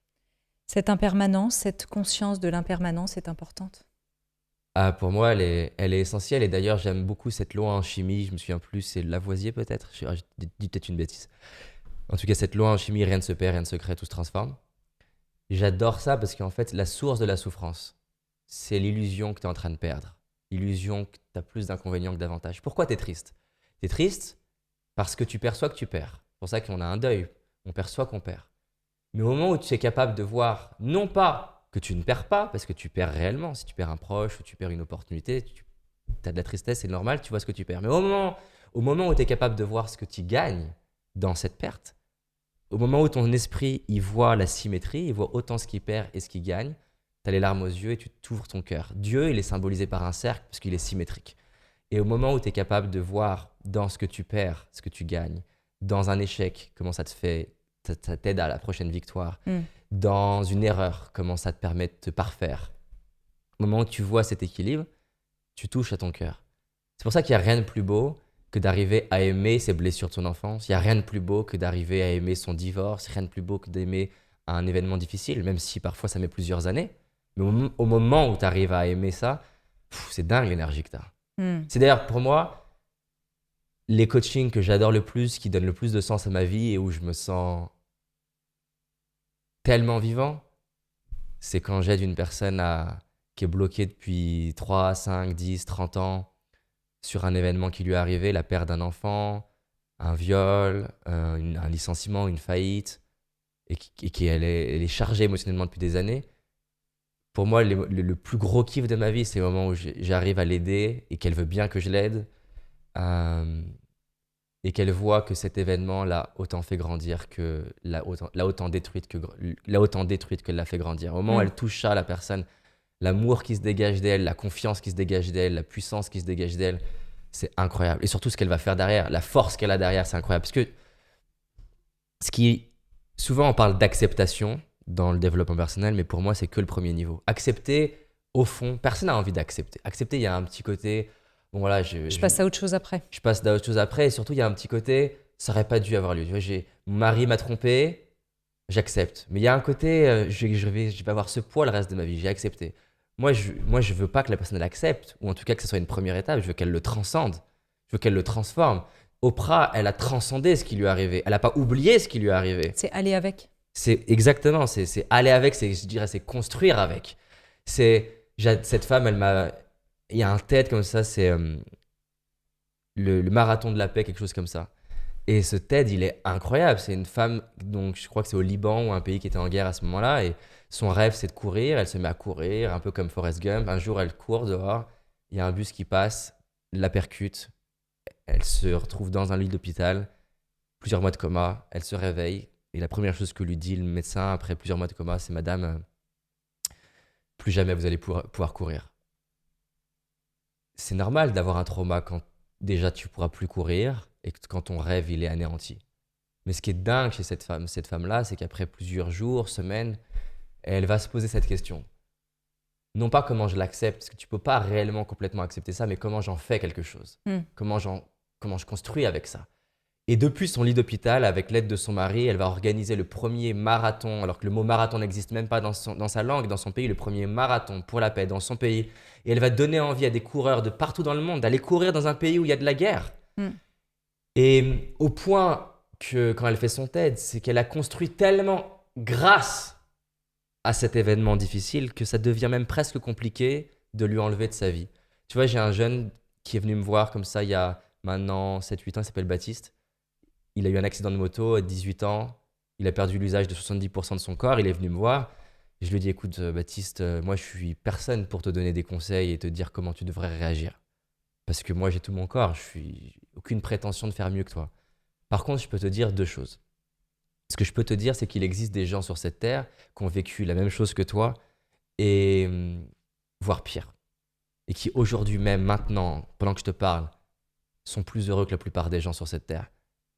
Cette impermanence, cette conscience de l'impermanence est importante. Ah, pour moi, elle est essentielle. Et d'ailleurs, j'aime beaucoup cette loi en chimie. Je me souviens plus, c'est Lavoisier peut-être. Je dis peut-être une bêtise. En tout cas, cette loi en chimie, rien ne se perd, rien ne se crée, tout se transforme. J'adore ça parce qu'en fait, la source de la souffrance, c'est l'illusion que tu es en train de perdre. L'illusion que tu as plus d'inconvénients que d'avantages. Pourquoi tu es triste? Tu es triste parce que tu perçois que tu perds. C'est pour ça qu'on a un deuil. On perçoit qu'on perd. Mais au moment où tu es capable de voir, non pas que tu ne perds pas, parce que tu perds réellement. Si tu perds un proche ou tu perds une opportunité, tu as de la tristesse, c'est normal, tu vois ce que tu perds. Mais au moment où tu es capable de voir ce que tu gagnes dans cette perte, au moment où ton esprit y voit la symétrie, il voit autant ce qu'il perd et ce qu'il gagne, tu as les larmes aux yeux et tu t'ouvres ton cœur. Dieu, il est symbolisé par un cercle parce qu'il est symétrique. Et au moment où tu es capable de voir dans ce que tu perds, ce que tu gagnes, dans un échec, comment ça te fait, ça t'aide à la prochaine victoire, dans une erreur, comment ça te permet de te parfaire. Au moment où tu vois cet équilibre, tu touches à ton cœur. C'est pour ça qu'il n'y a rien de plus beau que d'arriver à aimer ses blessures de son enfance. Il n'y a rien de plus beau que d'arriver à aimer son divorce. Rien de plus beau que d'aimer un événement difficile, même si parfois ça met plusieurs années. Mais au moment où tu arrives à aimer ça, c'est dingue l'énergie que tu as. C'est d'ailleurs pour moi les coachings que j'adore le plus, qui donnent le plus de sens à ma vie et où je me sens tellement vivant, c'est quand j'aide une personne qui est bloquée depuis 3, 5, 10, 30 ans sur un événement qui lui est arrivé, la perte d'un enfant, un viol, un licenciement, une faillite, et elle est chargée émotionnellement depuis des années. Pour moi, le plus gros kiff de ma vie, c'est le moment où j'arrive à l'aider et qu'elle veut bien que je l'aide. Et qu'elle voit que cet événement l'a autant fait grandir que l'a autant détruite qu'elle l'a fait grandir. Au moment où elle touche ça, la personne, l'amour qui se dégage d'elle, la confiance qui se dégage d'elle, la puissance qui se dégage d'elle, c'est incroyable. Et surtout ce qu'elle va faire derrière, la force qu'elle a derrière, c'est incroyable. Parce que souvent on parle d'acceptation dans le développement personnel, mais pour moi c'est que le premier niveau. Accepter, au fond, personne n'a envie d'accepter. Accepter, il y a un petit côté... Bon, voilà, je passe à autre chose après. Je passe à autre chose après. Et surtout, il y a un petit côté, ça n'aurait pas dû avoir lieu. Tu vois, mon mari m'a trompé, j'accepte. Mais il y a un côté, je vais avoir ce poids le reste de ma vie, j'ai accepté. Moi, je veux pas que la personne elle accepte, ou en tout cas que ce soit une première étape. Je veux qu'elle le transcende, je veux qu'elle le transforme. Oprah, elle a transcendé ce qui lui est arrivé. Elle n'a pas oublié ce qui lui est arrivé. C'est aller avec. C'est exactement, c'est aller avec, je dirais, c'est construire avec. Cette femme, il y a un TED comme ça, c'est le marathon de la paix, quelque chose comme ça. Et ce TED, il est incroyable. C'est une femme, donc je crois que c'est au Liban ou un pays qui était en guerre à ce moment-là. Et son rêve, c'est de courir. Elle se met à courir, un peu comme Forrest Gump. Un jour, elle court dehors. Il y a un bus qui passe, la percute. Elle se retrouve dans un lit d'hôpital, plusieurs mois de coma. Elle se réveille. Et la première chose que lui dit le médecin après plusieurs mois de coma, c'est « Madame, plus jamais vous allez pouvoir courir ». C'est normal d'avoir un trauma quand déjà tu ne pourras plus courir et quand ton rêve il est anéanti. Mais ce qui est dingue chez cette femme-là, c'est qu'après plusieurs jours, semaines, elle va se poser cette question. non pas comment je l'accepte, parce que tu peux pas réellement complètement accepter ça, mais comment j'en fais quelque chose. Comment je construis avec ça. Et depuis son lit d'hôpital, avec l'aide de son mari, elle va organiser le premier marathon, alors que le mot marathon n'existe même pas dans sa langue, dans son pays, le premier marathon pour la paix dans son pays. Et elle va donner envie à des coureurs de partout dans le monde d'aller courir dans un pays où il y a de la guerre. Et au point que quand elle fait son TED, c'est qu'elle a construit tellement grâce à cet événement difficile que ça devient même presque compliqué de lui enlever de sa vie. Tu vois, j'ai un jeune qui est venu me voir comme ça il y a maintenant 7-8 ans, il s'appelle Baptiste. Il a eu un accident de moto à 18 ans, il a perdu l'usage de 70% de son corps, il est venu me voir. Je lui ai dit, écoute Baptiste, moi je suis personne pour te donner des conseils et te dire comment tu devrais réagir. Parce que moi j'ai tout mon corps, je suis aucune prétention de faire mieux que toi. Par contre, je peux te dire 2 choses. Ce que je peux te dire, c'est qu'il existe des gens sur cette terre qui ont vécu la même chose que toi, et voire pire. Et qui aujourd'hui même, maintenant, pendant que je te parle, sont plus heureux que la plupart des gens sur cette terre.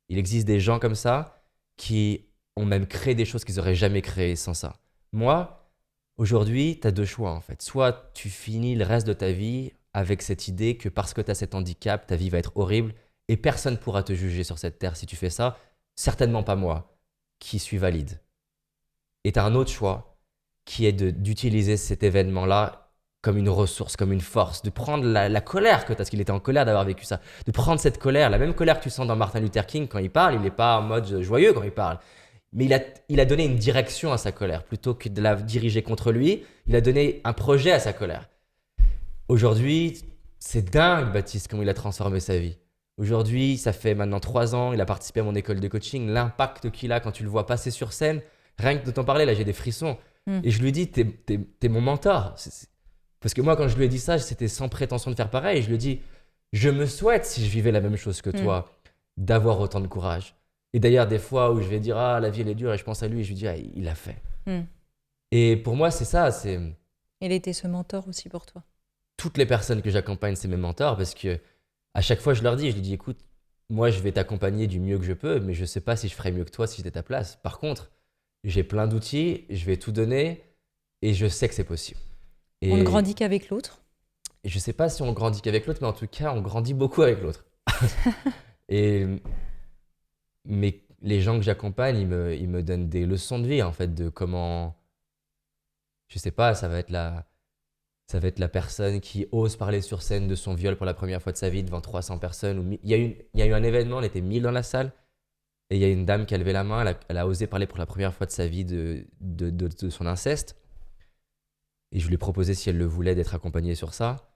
Il existe des gens comme ça qui ont même créé des choses qu'ils n'auraient jamais créées sans ça. Moi, aujourd'hui, tu as 2 choix en fait. Soit tu finis le reste de ta vie avec cette idée que parce que tu as cet handicap, ta vie va être horrible et personne ne pourra te juger sur cette terre si tu fais ça. Certainement pas moi, qui suis valide. Et tu as un autre choix qui est d'utiliser cet événement-là comme une ressource, comme une force, de prendre la colère que tu as, parce qu'il était en colère d'avoir vécu ça, de prendre cette colère, la même colère que tu sens dans Martin Luther King quand il parle, il n'est pas en mode joyeux quand il parle, mais il a donné une direction à sa colère, plutôt que de la diriger contre lui, il a donné un projet à sa colère. Aujourd'hui, c'est dingue Baptiste, comment il a transformé sa vie. Aujourd'hui, ça fait maintenant 3 ans, il a participé à mon école de coaching, l'impact qu'il a quand tu le vois passer sur scène, rien que de t'en parler, là j'ai des frissons. Et je lui dis, t'es mon mentor. Parce que moi, quand je lui ai dit ça, c'était sans prétention de faire pareil. Et je lui ai dit, je me souhaite, si je vivais la même chose que toi, d'avoir autant de courage. Et d'ailleurs, des fois où je vais dire, ah, la vie, elle est dure, et je pense à lui, et je lui dis, ah, il l'a fait. Et pour moi, c'est ça. Il était ce mentor aussi pour toi. Toutes les personnes que j'accompagne, c'est mes mentors, parce que à chaque fois, je leur dis, écoute, moi, je vais t'accompagner du mieux que je peux, mais je ne sais pas si je ferais mieux que toi si j'étais à ta place. Par contre, j'ai plein d'outils, je vais tout donner, et je sais que c'est possible. Et on ne grandit qu'avec l'autre. Je ne sais pas si on grandit qu'avec l'autre, mais en tout cas, on grandit beaucoup avec l'autre. Mais les gens que j'accompagne, ils me donnent des leçons de vie, en fait, de comment... Je ne sais pas, ça va être la personne qui ose parler sur scène de son viol pour la première fois de sa vie devant 300 personnes. Il y a eu un événement, on était 1000 dans la salle, et il y a une dame qui a levé la main, elle a osé parler pour la première fois de sa vie de son inceste. Et je lui ai proposé, si elle le voulait, d'être accompagnée sur ça.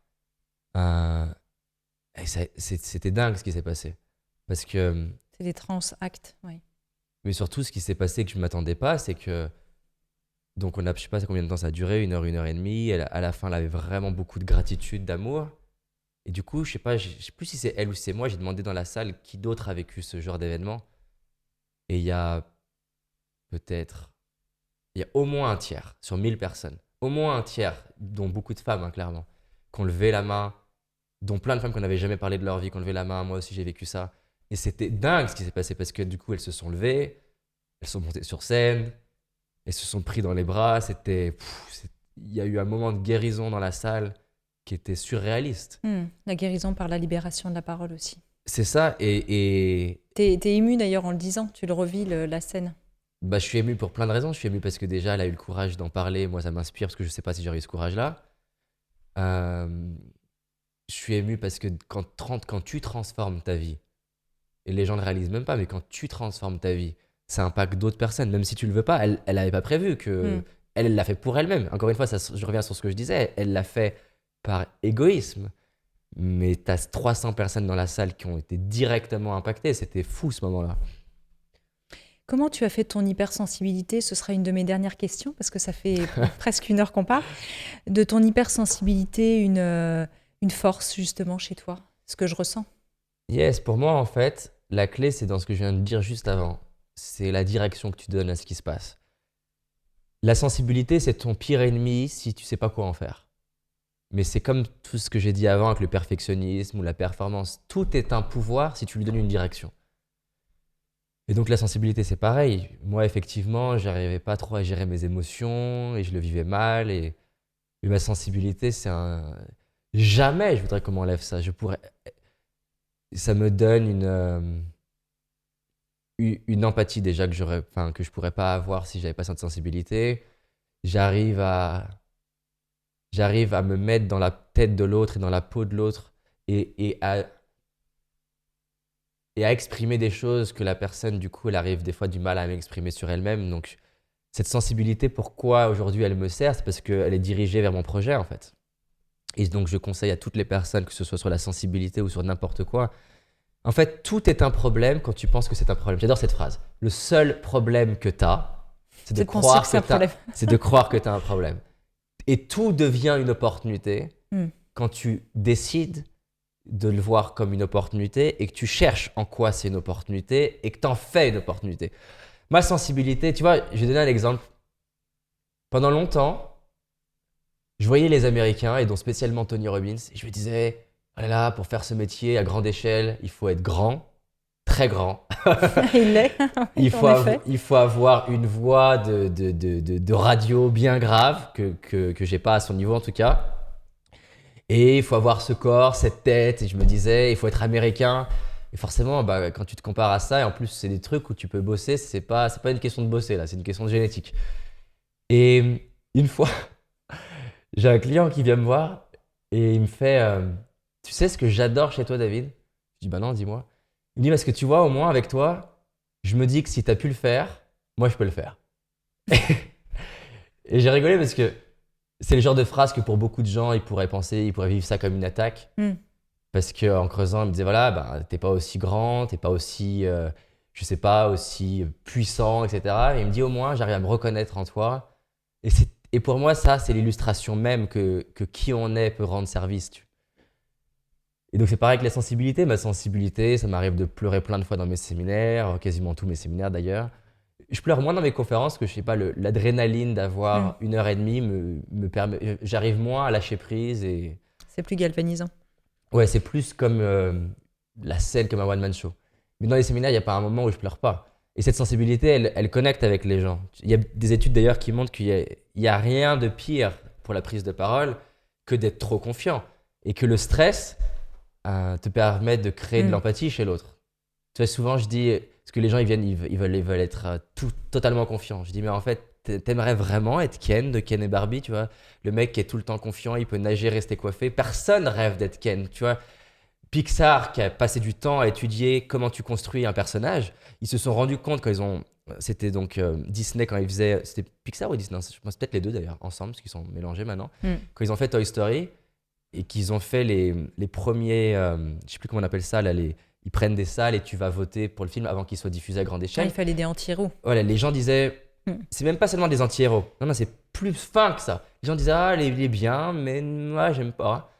Et c'était dingue ce qui s'est passé. Parce que... C'est des trans-actes, oui. Mais surtout, ce qui s'est passé que je ne m'attendais pas, c'est que... Donc, je ne sais pas combien de temps ça a duré, 1 heure, 1 heure et demie. À la fin, elle avait vraiment beaucoup de gratitude, d'amour. Et du coup, je ne sais plus si c'est elle ou si c'est moi, j'ai demandé dans la salle qui d'autre a vécu ce genre d'événement. Et il y a au moins un tiers sur 1000 personnes. Au moins un tiers, dont beaucoup de femmes, clairement, qui ont levé la main, dont plein de femmes qui n'avaient jamais parlé de leur vie, qui ont levé la main. Moi aussi, j'ai vécu ça. Et c'était dingue ce qui s'est passé parce que du coup, elles se sont levées, elles sont montées sur scène, elles se sont prises dans les bras. Il y a eu un moment de guérison dans la salle qui était surréaliste. La guérison par la libération de la parole aussi. C'est ça. Et... T'es ému d'ailleurs en le disant, tu le revis, la scène. Je suis ému pour plein de raisons. Je suis ému parce que déjà, elle a eu le courage d'en parler. Moi, ça m'inspire parce que je ne sais pas si j'aurais eu ce courage-là. Je suis ému parce que quand tu transformes ta vie, et les gens ne le réalisent même pas, mais quand tu transformes ta vie, ça impacte d'autres personnes. Même si tu ne le veux pas, elle n'avait pas prévu que... Elle l'a fait pour elle-même. Encore une fois, je reviens sur ce que je disais. Elle l'a fait par égoïsme. Mais tu as 300 personnes dans la salle qui ont été directement impactées. C'était fou ce moment-là. Comment tu as fait de ton hypersensibilité, ce sera une de mes dernières questions, parce que ça fait presque 1 heure qu'on parle, de ton hypersensibilité, une force justement chez toi, ce que je ressens. Yes, pour moi en fait, la clé c'est dans ce que je viens de dire juste avant. C'est la direction que tu donnes à ce qui se passe. La sensibilité, c'est ton pire ennemi si tu sais pas quoi en faire. Mais c'est comme tout ce que j'ai dit avant avec le perfectionnisme ou la performance. Tout est un pouvoir si tu lui donnes une direction. Et donc la sensibilité, c'est pareil. Moi, effectivement, j'arrivais pas trop à gérer mes émotions et je le vivais mal. Et Mais ma sensibilité, jamais je voudrais qu'on m'enlève ça. Ça me donne une empathie déjà que je pourrais pas avoir si j'avais pas cette sensibilité. J'arrive à, j'arrive à me mettre dans la tête de l'autre et dans la peau de l'autre et à exprimer des choses que la personne, du coup, elle arrive des fois du mal à m'exprimer sur elle-même. Donc, cette sensibilité, pourquoi aujourd'hui elle me sert? C'est parce qu'elle est dirigée vers mon projet, en fait. Et donc, je conseille à toutes les personnes, que ce soit sur la sensibilité ou sur n'importe quoi, en fait, tout est un problème quand tu penses que c'est un problème. J'adore cette phrase. Le seul problème que tu as, c'est de C'est de penser que c'est un que t'as- problème. c'est de croire que tu as un problème. Et tout devient une opportunité quand tu décides de le voir comme une opportunité et que tu cherches en quoi c'est une opportunité et que tu en fais une opportunité. Ma sensibilité, tu vois, je vais donner un exemple. Pendant longtemps, je voyais les Américains, et dont spécialement Tony Robbins, et je me disais, oh là là, pour faire ce métier à grande échelle, il faut être grand, très grand. Il l'est, oui, en effet. Il faut avoir une voix de radio bien grave, que j'ai pas à son niveau en tout cas. Et il faut avoir ce corps, cette tête, et je me disais, il faut être américain. Et forcément, bah, quand tu te compares à ça, et en plus c'est des trucs où tu peux bosser, c'est pas une question de bosser là, c'est une question de génétique. Et une fois, j'ai un client qui vient me voir et il me fait tu sais ce que j'adore chez toi, David? Je dis bah non, dis-moi. Il me dit parce que tu vois, au moins avec toi, je me dis que si tu as pu le faire, moi je peux le faire. Et j'ai rigolé parce que c'est le genre de phrase que pour beaucoup de gens, ils pourraient vivre ça comme une attaque. Parce qu'en creusant, il me disait voilà, bah, t'es pas aussi grand, t'es pas aussi, je sais pas, aussi puissant, etc. Et il me dit au moins, j'arrive à me reconnaître en toi. Et pour moi, ça, c'est l'illustration même que qui on est peut rendre service. Et donc c'est pareil avec la sensibilité. Ma sensibilité, ça m'arrive de pleurer plein de fois dans mes séminaires, quasiment tous mes séminaires d'ailleurs. Je pleure moins dans mes conférences que je sais pas, l'adrénaline d'avoir 1 heure et demie me permet. J'arrive moins à lâcher prise et. C'est plus galvanisant. Ouais, c'est plus comme la scène, comme un one-man show. Mais dans les séminaires, il n'y a pas un moment où je pleure pas. Et cette sensibilité, elle connecte avec les gens. Il y a des études d'ailleurs qui montrent qu'il y a rien de pire pour la prise de parole que d'être trop confiant. Et que le stress te permet de créer de l'empathie chez l'autre. Tu vois, souvent je dis, parce que les gens ils viennent, ils veulent être totalement confiants. Je dis, mais en fait, t'aimerais vraiment être Ken de Ken et Barbie, tu vois? Le mec qui est tout le temps confiant, il peut nager, rester coiffé. Personne rêve d'être Ken, tu vois? Pixar, qui a passé du temps à étudier comment tu construis un personnage, ils se sont rendus compte quand ils ont. C'était donc Disney quand ils faisaient. C'était Pixar ou Disney? Je pense peut-être les deux d'ailleurs, ensemble, parce qu'ils sont mélangés maintenant. Quand ils ont fait Toy Story et qu'ils ont fait les premiers. Je sais plus comment on appelle ça, là, ils prennent des salles et tu vas voter pour le film avant qu'il soit diffusé à grande échelle. Il fallait des anti-héros. Voilà, les gens disaient. C'est même pas seulement des anti-héros. Non, c'est plus fin que ça. Les gens disaient, ah, il est bien, mais moi, j'aime pas.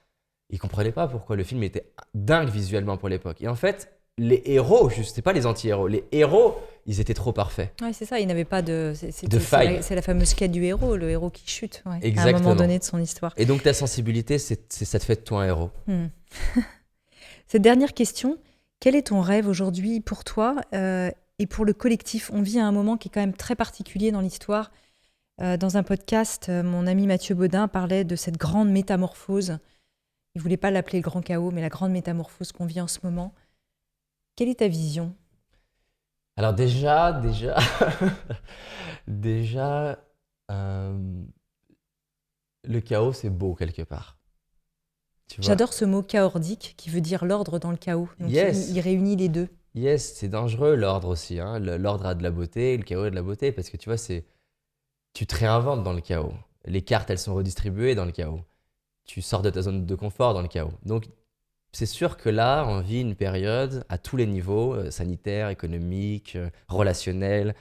Ils comprenaient pas pourquoi le film était dingue visuellement pour l'époque. Et en fait, les héros, c'était pas les anti-héros. Les héros, ils étaient trop parfaits. Ouais, c'est ça, il n'avait pas de faille. C'est la fameuse quête du héros, le héros qui chute Exactement. à un moment donné de son histoire. Et donc ta sensibilité, ça te fait de toi un héros. Cette dernière question, quel est ton rêve aujourd'hui pour toi et pour le collectif? On vit à un moment qui est quand même très particulier dans l'histoire. Dans un podcast, mon ami Mathieu Baudin parlait de cette grande métamorphose. Il ne voulait pas l'appeler le grand chaos, mais la grande métamorphose qu'on vit en ce moment. Quelle est ta vision? Alors déjà, le chaos, c'est beau quelque part. J'adore ce mot chaordique qui veut dire l'ordre dans le chaos. Donc il réunit les deux. Yes, c'est dangereux l'ordre aussi. Hein. L'ordre a de la beauté, le chaos a de la beauté, parce que tu vois, tu te réinventes dans le chaos. Les cartes, elles sont redistribuées dans le chaos. Tu sors de ta zone de confort dans le chaos. Donc, c'est sûr que là, on vit une période à tous les niveaux, sanitaire, économique, relationnel,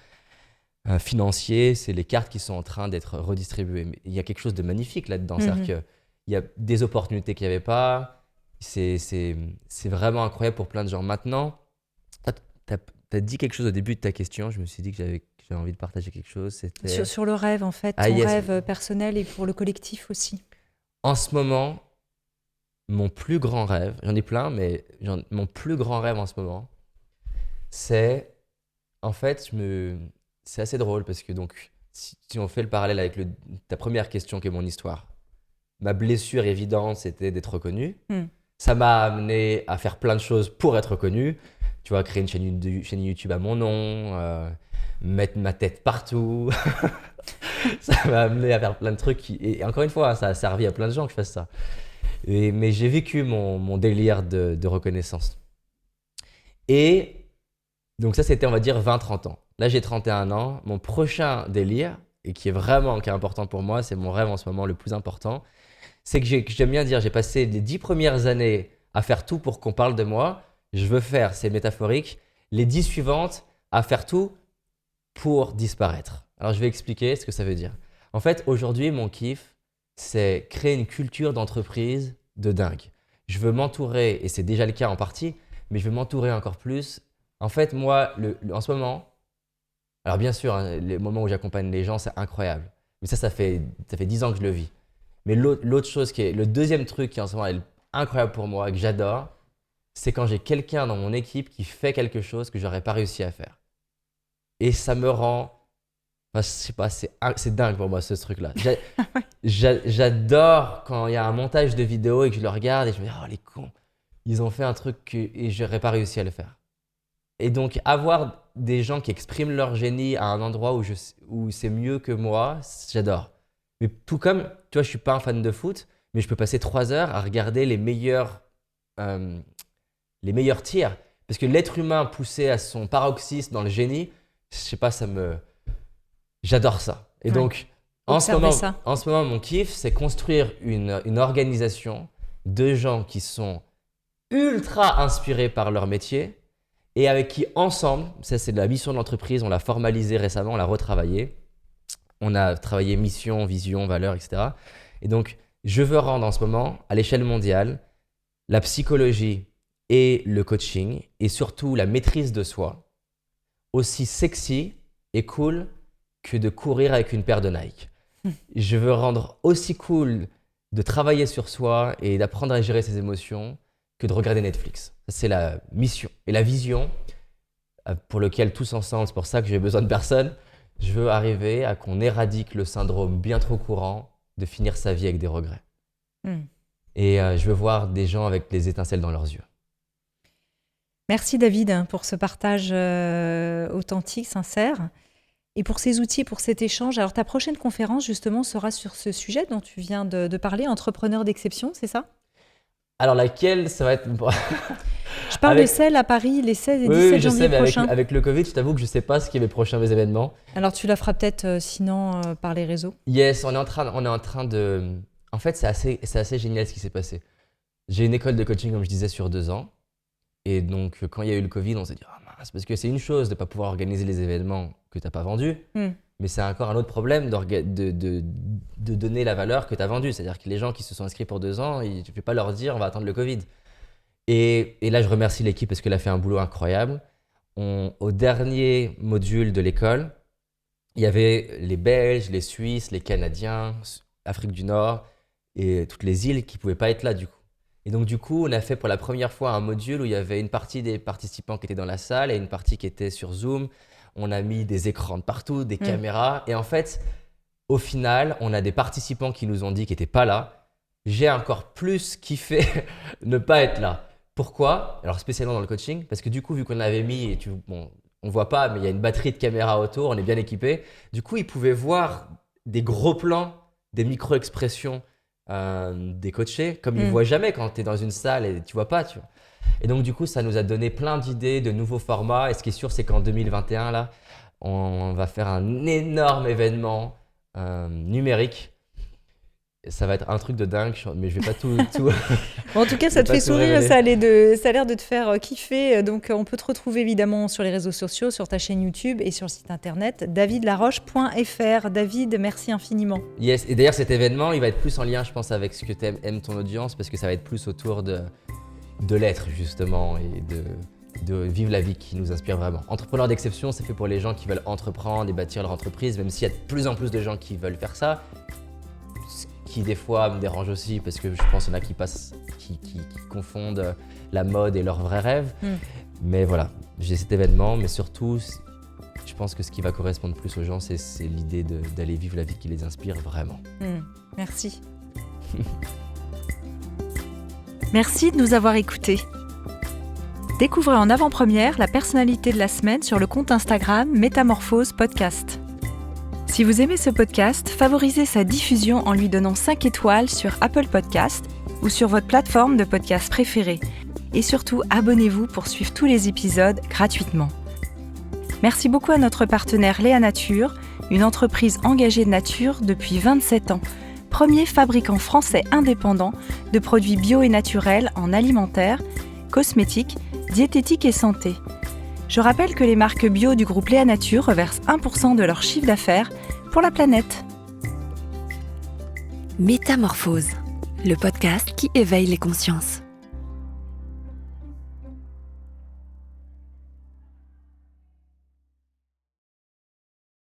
financier. C'est les cartes qui sont en train d'être redistribuées. Mais il y a quelque chose de magnifique là-dedans. C'est-à-dire qu'il y a des opportunités qu'il n'y avait pas. C'est vraiment incroyable pour plein de gens. Maintenant, tu as dit quelque chose au début de ta question. Je me suis dit que j'avais envie de partager quelque chose. Sur le rêve, en fait. Ton rêve personnel et pour le collectif aussi. En ce moment, mon plus grand rêve, j'en ai plein, mais mon plus grand rêve en ce moment, c'est, en fait, c'est assez drôle parce que donc, si on fait le parallèle avec ta première question qui est mon histoire, ma blessure évidente, c'était d'être reconnu. Ça m'a amené à faire plein de choses pour être reconnu. Tu vois, créer une chaîne YouTube à mon nom, mettre ma tête partout. Ça m'a amené à faire plein de trucs. Et encore une fois, hein, ça a servi à plein de gens que je fasse ça. Mais j'ai vécu mon délire de reconnaissance. Et donc ça, c'était, on va dire, 20-30 ans. Là, j'ai 31 ans. Mon prochain délire, et qui est important pour moi, c'est mon rêve en ce moment le plus important, c'est que j'aime bien dire, j'ai passé les 10 premières années à faire tout pour qu'on parle de moi. Je veux faire, c'est métaphorique, les 10 suivantes à faire tout pour disparaître. Alors, je vais expliquer ce que ça veut dire. En fait, aujourd'hui, mon kiff, c'est créer une culture d'entreprise de dingue. Je veux m'entourer, et c'est déjà le cas en partie, mais je veux m'entourer encore plus. En fait, moi, en ce moment, alors bien sûr, hein, les moments où j'accompagne les gens, c'est incroyable. Mais ça fait 10 ans que je le vis. Mais l'autre chose le deuxième truc qui en ce moment est incroyable pour moi, que j'adore, c'est quand j'ai quelqu'un dans mon équipe qui fait quelque chose que j'aurais pas réussi à faire. Et ça me rend, enfin, je sais pas, c'est dingue pour moi ce truc-là. J'adore quand il y a un montage de vidéo et que je le regarde et je me dis, oh les cons, ils ont fait un truc et j'aurais pas réussi à le faire. Et donc avoir des gens qui expriment leur génie à un endroit où c'est mieux que moi, j'adore. Mais tout comme, tu vois, je suis pas un fan de foot, mais je peux passer 3 heures à regarder les meilleurs tirs. Parce que l'être humain poussé à son paroxysme dans le génie, je sais pas, j'adore ça. Et donc, en ce moment, mon kiff, c'est construire une organisation de gens qui sont ultra inspirés par leur métier et avec qui, ensemble, ça c'est de la mission de l'entreprise, on l'a formalisé récemment, on l'a retravaillé. On a travaillé mission, vision, valeur, etc. Et donc, je veux rendre en ce moment, à l'échelle mondiale, la psychologie et le coaching, et surtout la maîtrise de soi, aussi sexy et cool que de courir avec une paire de Nike. Je veux rendre aussi cool de travailler sur soi et d'apprendre à gérer ses émotions que de regarder Netflix. Ça, c'est la mission. Et la vision, pour laquelle tous ensemble, c'est pour ça que j'ai besoin de personne, je veux arriver à qu'on éradique le syndrome bien trop courant de finir sa vie avec des regrets. Et je veux voir des gens avec des étincelles dans leurs yeux. Merci David pour ce partage authentique, sincère. Et pour ces outils, pour cet échange. Alors ta prochaine conférence justement sera sur ce sujet dont tu viens de parler, entrepreneur d'exception, c'est ça ? Alors laquelle, ça va être... Je parle de celle à Paris les 16 et 17 janvier prochains. Avec le Covid, je t'avoue que je ne sais pas ce qui est mes prochains événements. Alors tu la feras peut-être sinon par les réseaux. Yes, on est en train de... En fait, c'est assez génial ce qui s'est passé. J'ai une école de coaching, comme je disais, sur 2 ans. Et donc, quand il y a eu le Covid, on s'est dit, ah mince, parce que c'est une chose de ne pas pouvoir organiser les événements que tu n'as pas vendus, mais c'est encore un autre problème de donner la valeur que tu as vendue. C'est-à-dire que les gens qui se sont inscrits pour 2 ans, tu ne peux pas leur dire, on va attendre le Covid. Et là, je remercie l'équipe parce qu'elle a fait un boulot incroyable. Au dernier module de l'école, il y avait les Belges, les Suisses, les Canadiens, Afrique du Nord et toutes les îles qui ne pouvaient pas être là du coup. Et donc du coup, on a fait pour la première fois un module où il y avait une partie des participants qui étaient dans la salle et une partie qui était sur Zoom. On a mis des écrans de partout, des caméras. Et en fait, au final, on a des participants qui nous ont dit qu'ils n'étaient pas là. J'ai encore plus kiffé ne pas être là. Pourquoi ? Alors spécialement dans le coaching, parce que du coup, vu qu'on avait mis, on voit pas, mais il y a une batterie de caméras autour, on est bien équipé. Du coup, ils pouvaient voir des gros plans, des micro-expressions des coachés, comme ils ne voient jamais quand tu es dans une salle et tu vois pas. Tu vois. Et donc, du coup, ça nous a donné plein d'idées, de nouveaux formats. Et ce qui est sûr, c'est qu'en 2021, là, on va faire un énorme événement numérique. Ça va être un truc de dingue, mais je vais pas tout... En tout cas, ça te fait sourire, ça a l'air de te faire kiffer. Donc, on peut te retrouver évidemment sur les réseaux sociaux, sur ta chaîne YouTube et sur le site internet davidlaroche.fr. David, merci infiniment. Yes, et d'ailleurs, cet événement, il va être plus en lien, je pense, avec ce que aime ton audience, parce que ça va être plus autour de l'être, justement, et de vivre la vie qui nous inspire vraiment. Entrepreneur d'exception, c'est fait pour les gens qui veulent entreprendre et bâtir leur entreprise, même s'il y a de plus en plus de gens qui veulent faire ça. Qui des fois me dérange aussi parce que je pense qu'il y en a qui confondent la mode et leurs vrais rêves. Mais voilà, j'ai cet événement, mais surtout, je pense que ce qui va correspondre plus aux gens, c'est l'idée d'aller vivre la vie qui les inspire vraiment. Merci. Merci de nous avoir écoutés. Découvrez en avant-première la personnalité de la semaine sur le compte Instagram Métamorphose Podcast. Si vous aimez ce podcast, favorisez sa diffusion en lui donnant 5 étoiles sur Apple Podcast ou sur votre plateforme de podcast préférée. Et surtout, abonnez-vous pour suivre tous les épisodes gratuitement. Merci beaucoup à notre partenaire Léa Nature, une entreprise engagée de nature depuis 27 ans. Premier fabricant français indépendant de produits bio et naturels en alimentaire, cosmétiques, diététique et santé. Je rappelle que les marques bio du groupe Léa Nature reversent 1% de leur chiffre d'affaires pour la planète. Métamorphose, le podcast qui éveille les consciences.